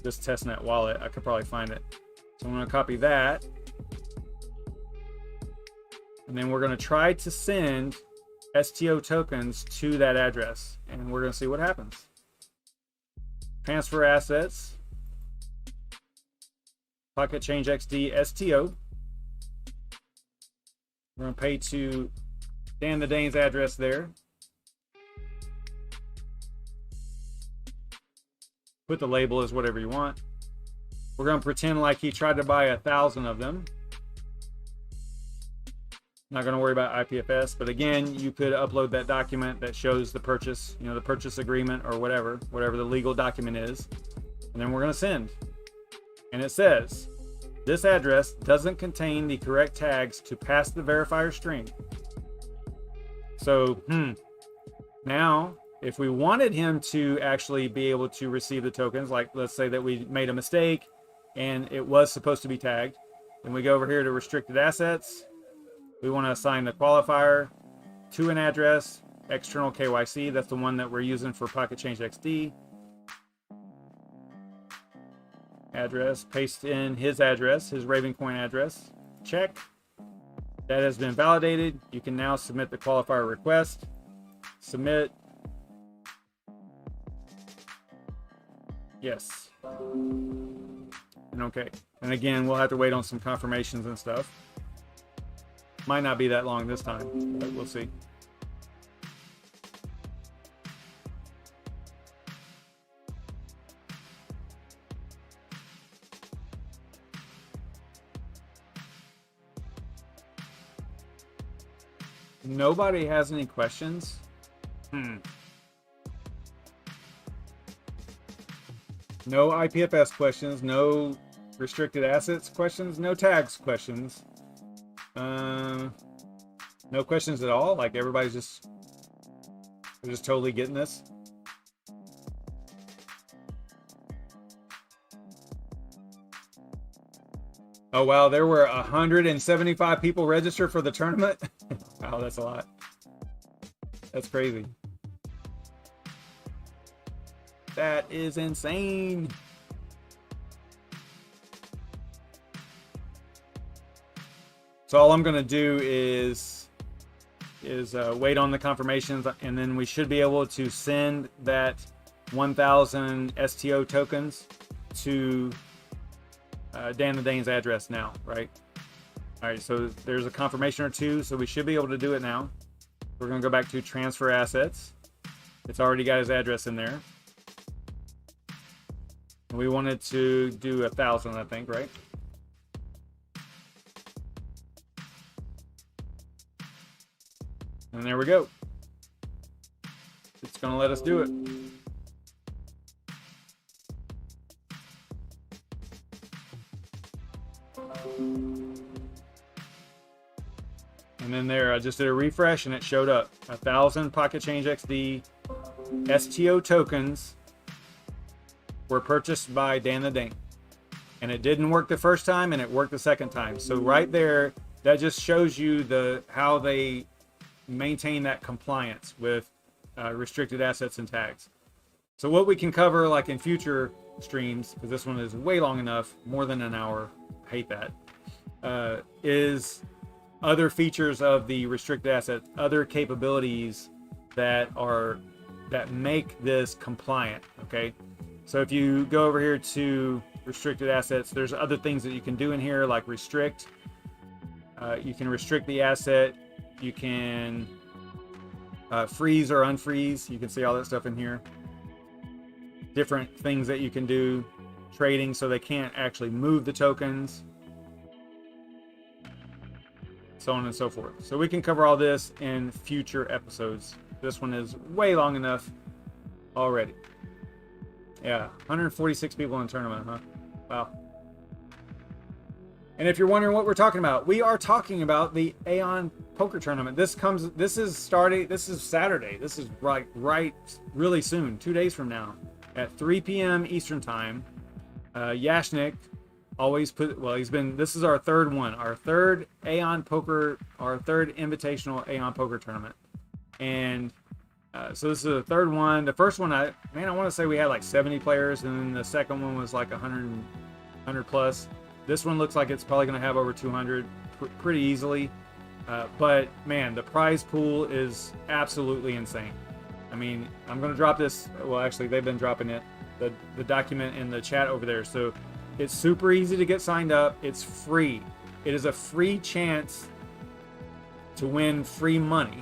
this Testnet wallet. I could probably find it. So I'm going to copy that. And then we're going to try to send STO tokens to that address. And we're going to see what happens. Transfer assets. PocketChangeXD STO. We're going to pay to Dan the Dane's address there. Put the label as whatever you want. We're going to pretend like he tried to buy 1,000 of them. Not going to worry about IPFS, but again, you could upload that document that shows the purchase, you know, the purchase agreement or whatever the legal document is. And then we're going to send. And it says, this address doesn't contain the correct tags to pass the verifier string. So, now, if we wanted him to actually be able to receive the tokens, like let's say that we made a mistake and it was supposed to be tagged, then we go over here to restricted assets. We want to assign the qualifier to an address, external KYC. That's the one that we're using for PocketChangeXD. Address, paste in his address, his Ravencoin address. Check. That has been validated. You can now submit the qualifier request. Submit. Yes. And okay. And again, we'll have to wait on some confirmations and stuff. Might not be that long this time, but we'll see. Nobody has any questions? No IPFS questions, no restricted assets questions, no tags questions. No questions at all. Like everybody's just totally getting this. Oh wow, there were 175 people registered for the tournament. Wow, that's a lot. That's crazy. That is insane. So all I'm going to do is wait on the confirmations, and then we should be able to send that 1,000 STO tokens to Dan the Dane's address now, right? All right, so there's a confirmation or two, so we should be able to do it now. We're going to go back to transfer assets. It's already got his address in there. We wanted to do 1,000, I think, right? And there we go. It's going to let us do it. And then there, I just did a refresh and it showed up. 1,000 PocketChangeXD STO tokens were purchased by Dan the Dane. And it didn't work the first time and it worked the second time. So right there, that just shows you how they maintain that compliance with restricted assets and tags. So what we can cover like in future streams, because this one is way long enough, more than an hour, I hate that, is other features of the restricted asset, other capabilities that make this compliant. Okay, so if you go over here to restricted assets, there's other things that you can do in here, like restrict. You can restrict the asset. You can freeze or unfreeze. You can see all that stuff in here. Different things that you can do. Trading, so they can't actually move the tokens. So on and so forth. So we can cover all this in future episodes. This one is way long enough already. Yeah, 146 people in the tournament, huh? Wow. And if you're wondering what we're talking about, we are talking about the AION poker tournament. This is Saturday. This is right really soon, 2 days from now at 3 p.m. Eastern time. Yashnik always this is our third one, our third AION poker, our third invitational AION poker tournament. And so this is the third one. The first one, I want to say we had like 70 players, and then the second one was like 100 plus. This one looks like it's probably going to have over 200 pretty easily. But man, the prize pool is absolutely insane. I mean, I'm going to drop this. Well, actually, they've been dropping it, the document in the chat over there. So it's super easy to get signed up. It's free. It is a free chance to win free money,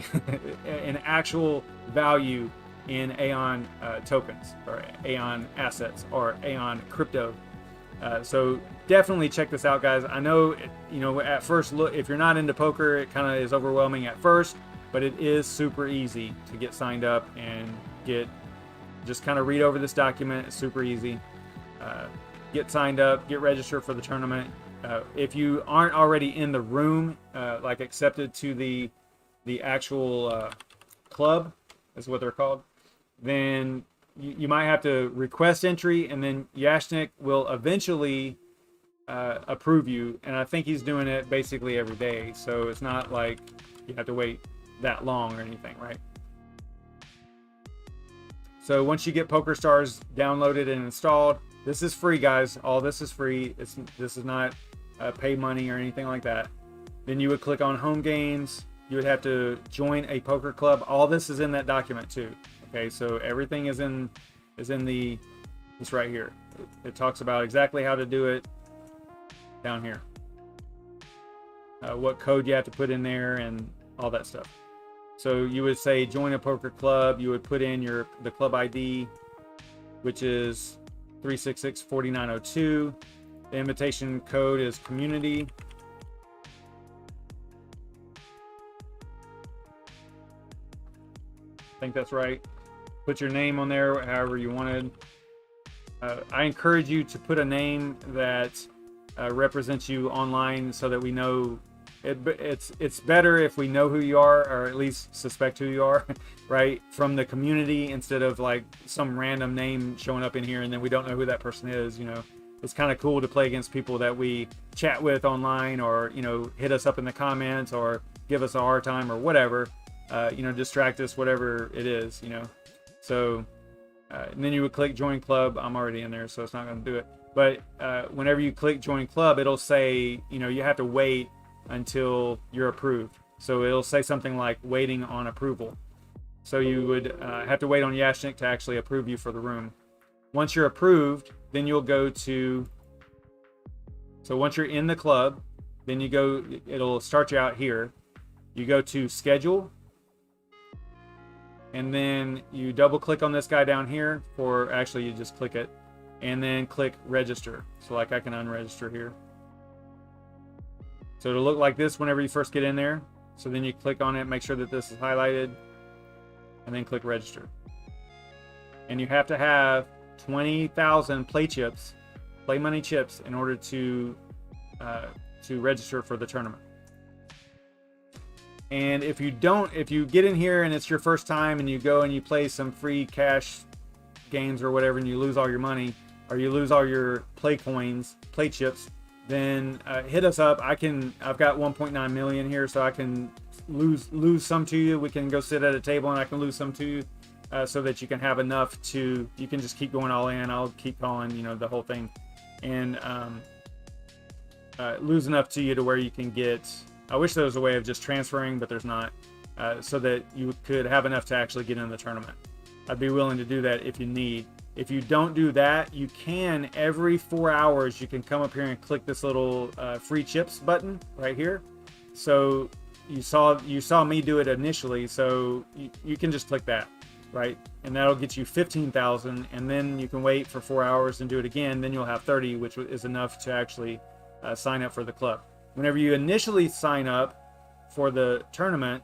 an actual value in AION tokens or AION assets or AION crypto. So definitely check this out, guys. I know, at first look, if you're not into poker, it kind of is overwhelming at first, but it is super easy to get signed up and just kind of read over this document. It's super easy. Get signed up, get registered for the tournament. If you aren't already in the room, like accepted to the actual club, is what they're called, then you might have to request entry, and then Yashnik will eventually approve you. And I think he's doing it basically every day, so it's not like you have to wait that long or anything, right? So once you get PokerStars downloaded and installed, this is free, guys. All this is free. This is not pay money or anything like that. Then you would click on home games. You would have to join a poker club. All this is in that document too. Okay, so everything is in this right here. It talks about exactly how to do it down here. What code you have to put in there and all that stuff. So you would say join a poker club. You would put in the club ID, which is 366-4902. The invitation code is community. I think that's right. Put your name on there however you wanted. I encourage you to put a name that represents you online, so that we know it's better if we know who you are, or at least suspect who you are, right, from the community, instead of like some random name showing up in here and then we don't know who that person is. It's kind of cool to play against people that we chat with online, or hit us up in the comments, or give us a hard time, or whatever, distract us, whatever it is. So and then you would click join club. I'm already in there, so it's not going to do it. But whenever you click join club, it'll say you have to wait until you're approved. So it'll say something like waiting on approval. So you would have to wait on Yashnik to actually approve you for the room. Once you're approved, then you'll go to, so once you're in the club, then you go, it'll start you out here. You go to schedule, and then you double click on this guy down here, or actually you just click it, and then click register. So like I can unregister here. So it'll look like this whenever you first get in there. So then you click on it, make sure that this is highlighted, and then click register. And you have to have 20,000 play money chips in order to register for the tournament. And if you get in here and it's your first time and you go and you play some free cash games or whatever, and you lose all your money, or you lose all your play coins, play chips, then hit us up. I've got 1.9 million here, so I can lose some to you. We can go sit at a table and I can lose some to you, so that you can have enough to, you can just keep going all in. I'll keep calling, you know, the whole thing, and lose enough to you to where you can get, I wish there was a way of just transferring, but there's not, so that you could have enough to actually get in the tournament. I'd be willing to do that if you need. If you don't do that, you can, every 4 hours, you can come up here and click this little free chips button right here. So you saw me do it initially, so you can just click that, right? And that'll get you 15,000, and then you can wait for 4 hours and do it again. Then you'll have 30, which is enough to actually sign up for the club. Whenever you initially sign up for the tournament,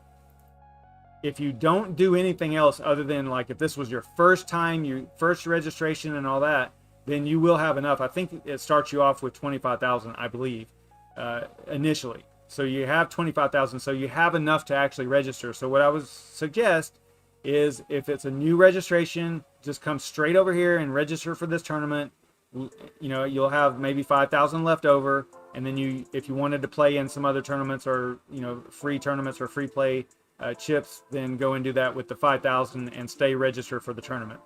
if you don't do anything else other than, like, if this was your first time, your first registration and all that, then you will have enough. I think it starts you off with 25,000, I believe, initially. So you have 25,000, so you have enough to actually register. So what I would suggest is, if it's a new registration, just come straight over here and register for this tournament. You know, you'll have maybe 5,000 left over, and then if you wanted to play in some other tournaments, or, you know, free tournaments or free play chips, then go and do that with the 5,000 and stay registered for the tournament.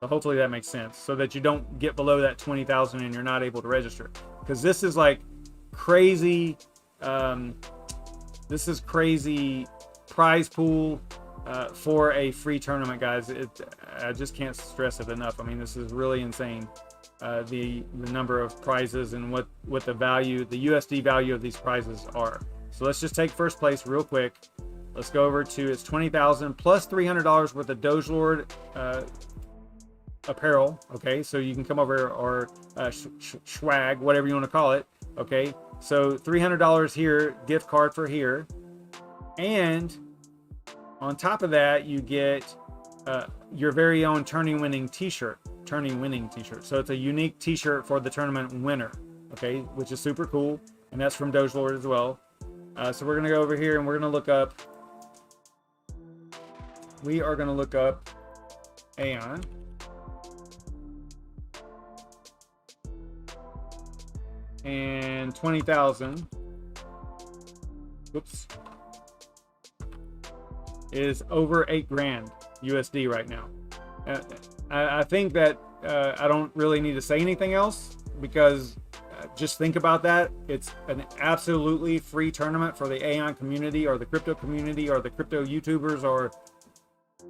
So hopefully that makes sense, so that you don't get below that 20,000 and you're not able to register, because this is like crazy. This is crazy prize pool for a free tournament, guys. I just can't stress it enough. I mean, this is really insane. The number of prizes and what the value, the USD value of these prizes are. So let's just take first place real quick. Let's go over to, it's 20,000 plus $300 worth of Dogelord apparel. Okay, so you can come over, or swag, whatever you want to call it. Okay, so $300 here, gift card for here, and on top of that, you get your very own tourney winning t-shirt. So it's a unique t-shirt for the tournament winner. Okay, which is super cool, and that's from Dogelord as well. So we're gonna go over here and we're gonna look up. We are gonna look up AION. And 20,000. Whoops. Is over 8 grand USD right now. I think that I don't really need to say anything else, because just think about that. It's an absolutely free tournament for the AION community, or the crypto community, or the crypto YouTubers, or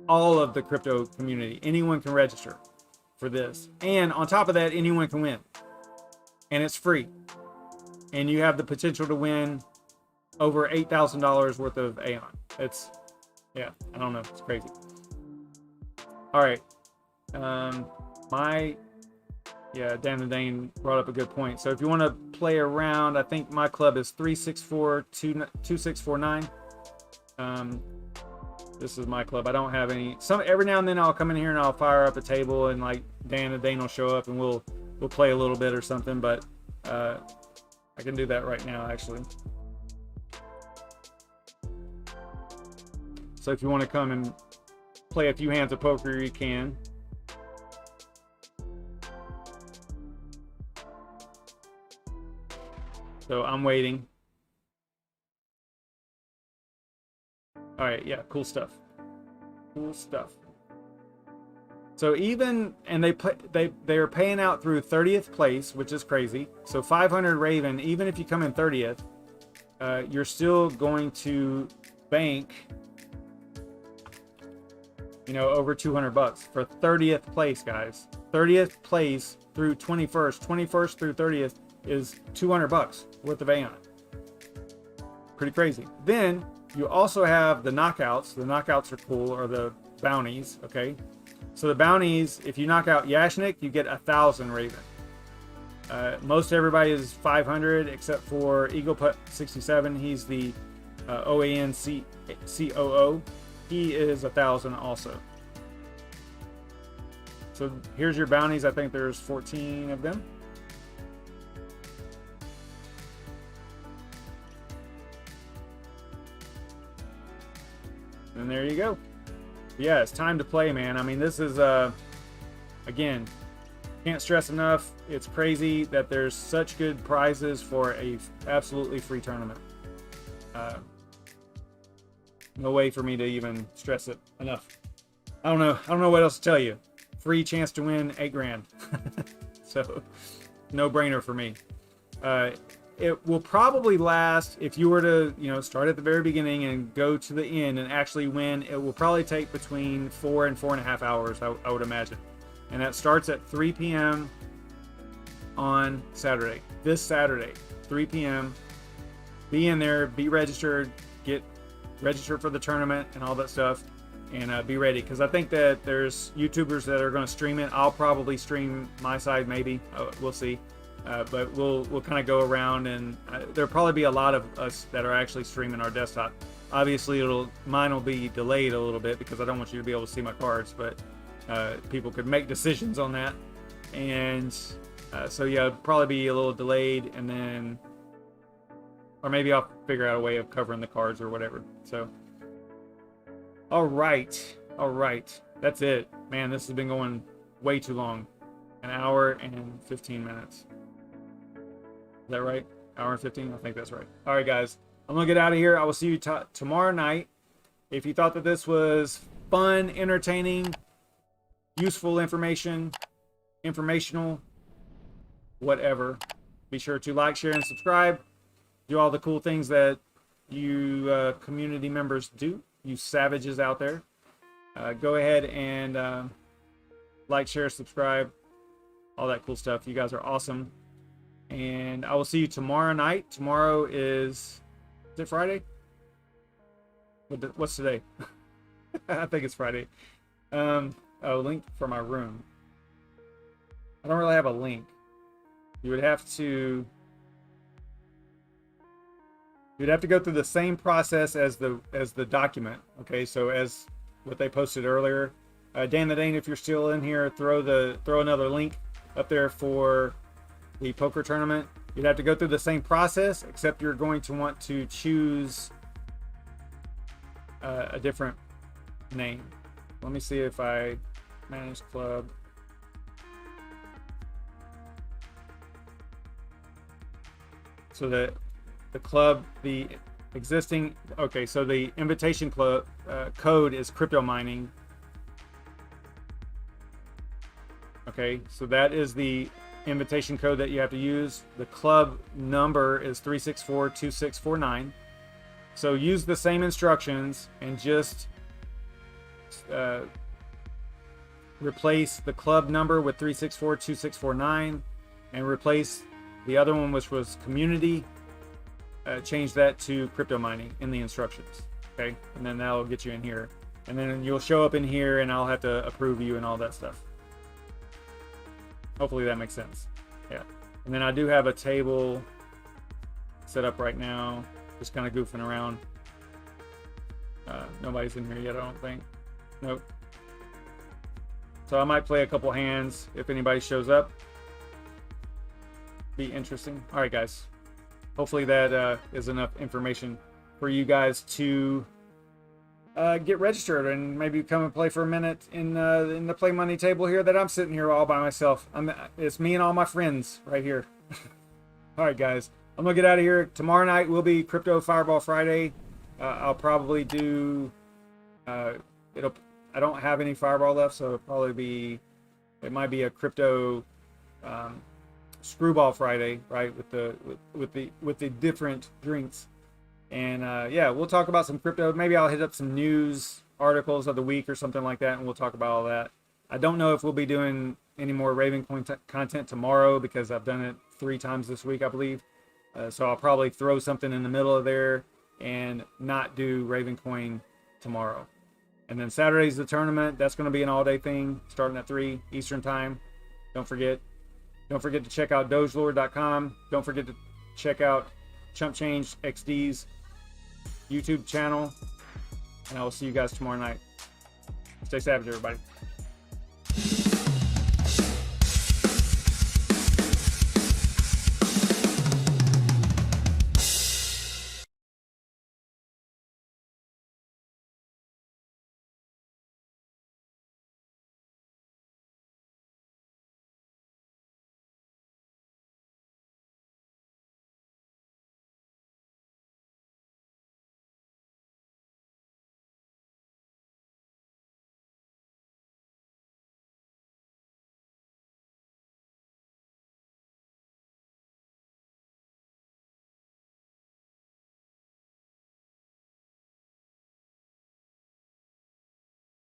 all of the crypto community. Anyone can register for this, and on top of that, anyone can win, and it's free, and you have the potential to win over $8,000 worth of AION. It's, yeah, I don't know, it's crazy. All right, Dan and Dane brought up a good point. So if you want to play around, I think my club is 3642649. This is my club. I don't have any. Every now and then I'll come in here and I'll fire up a table, and like Dan and Dane will show up and we'll play a little bit or something. But I can do that right now, actually. So if you want to come and play a few hands of poker, you can. So I'm waiting. All right, yeah, cool stuff. Cool stuff. So even, and they are paying out through 30th place, which is crazy. So 500 Raven, even if you come in 30th, you're still going to bank, you know, over 200 bucks for 30th place, guys. 30th place through 21st through 30th is 200 bucks worth of AION. Pretty crazy. Then you also have the knockouts. The knockouts are cool, or the bounties. Okay, so the bounties, if you knock out Yashnik, you get 1,000 Raven. Most everybody is 500 except for EaglePut67. He's the OAN COO. He is 1,000 also. So here's your bounties. I think there's 14 of them. And there you go. Yeah, it's time to play, man. I mean, this is, again, can't stress enough. It's crazy that there's such good prizes for a absolutely free tournament. No way for me to even stress it enough. I don't know what else to tell you. Free chance to win 8 grand. So, no brainer for me. It will probably last, if you were to, you know, start at the very beginning and go to the end and actually win, it will probably take between 4 and 4.5 hours, I would imagine. And that starts at 3 p.m. on Saturday. This Saturday, 3 p.m. Be in there, be registered, get registered for the tournament and all that stuff, and be ready. Because I think that there's YouTubers that are going to stream it. I'll probably stream my side, maybe. We'll see. But we'll kind of go around, and there'll probably be a lot of us that are actually streaming our desktop. Obviously, mine will be delayed a little bit because I don't want you to be able to see my cards, but people could make decisions on that. And so yeah, it'll probably be a little delayed, and then, or maybe I'll figure out a way of covering the cards or whatever. So, all right, that's it, man. This has been going way too long, 1 hour and 15 minutes. Is that right? Hour and 15? I think that's right. All right, guys. I'm going to get out of here. I will see you tomorrow night. If you thought that this was fun, entertaining, useful information, informational, whatever, be sure to like, share, and subscribe. Do all the cool things that you community members do, you savages out there. Go ahead and like, share, subscribe, all that cool stuff. You guys are awesome. And I will see you tomorrow night. Tomorrow is it Friday? What's today? I think it's Friday. A link for my room. I don't really have a link. You would have to go through the same process as the document. Okay, so as what they posted earlier. Dan the Dane, if you're still in here, throw another link up there for the poker tournament. You'd have to go through the same process, except you're going to want to choose a different name. Let me see if I manage club. So the club, the existing, okay, so the invitation club code is crypto mining. Okay, so that is the invitation code that you have to use. The club number is 3642649. So use the same instructions and just replace the club number with 3642649 and replace the other one, which was community. Change that to crypto mining in the instructions. Okay, and then that'll get you in here, and then you'll show up in here and I'll have to approve you and all that stuff. Hopefully that makes sense. Yeah. And then I do have a table set up right now, just kind of goofing around. Nobody's in here yet, I don't think. Nope. So I might play a couple hands if anybody shows up. Be interesting. All right, guys. Hopefully that is enough information for you guys to get registered and maybe come and play for a minute in the play money table here that I'm sitting here all by myself. It's me and all my friends right here. All right, guys, I'm gonna get out of here. Tomorrow night will be Crypto Fireball Friday. I'll probably do I don't have any Fireball left, so it might be a crypto Screwball Friday, right, with the different drinks. And yeah, we'll talk about some crypto. Maybe I'll hit up some news articles of the week or something like that, and we'll talk about all that. I don't know if we'll be doing any more Ravencoin content tomorrow because I've done it 3 times this week, I believe. So I'll probably throw something in the middle of there and not do Ravencoin tomorrow. And then Saturday's the tournament. That's going to be an all-day thing starting at 3 Eastern time. Don't forget to check out Dogelord.com. Don't forget to check out CryptoNight-GPU's YouTube channel, and I will see you guys tomorrow night. Stay savage, everybody.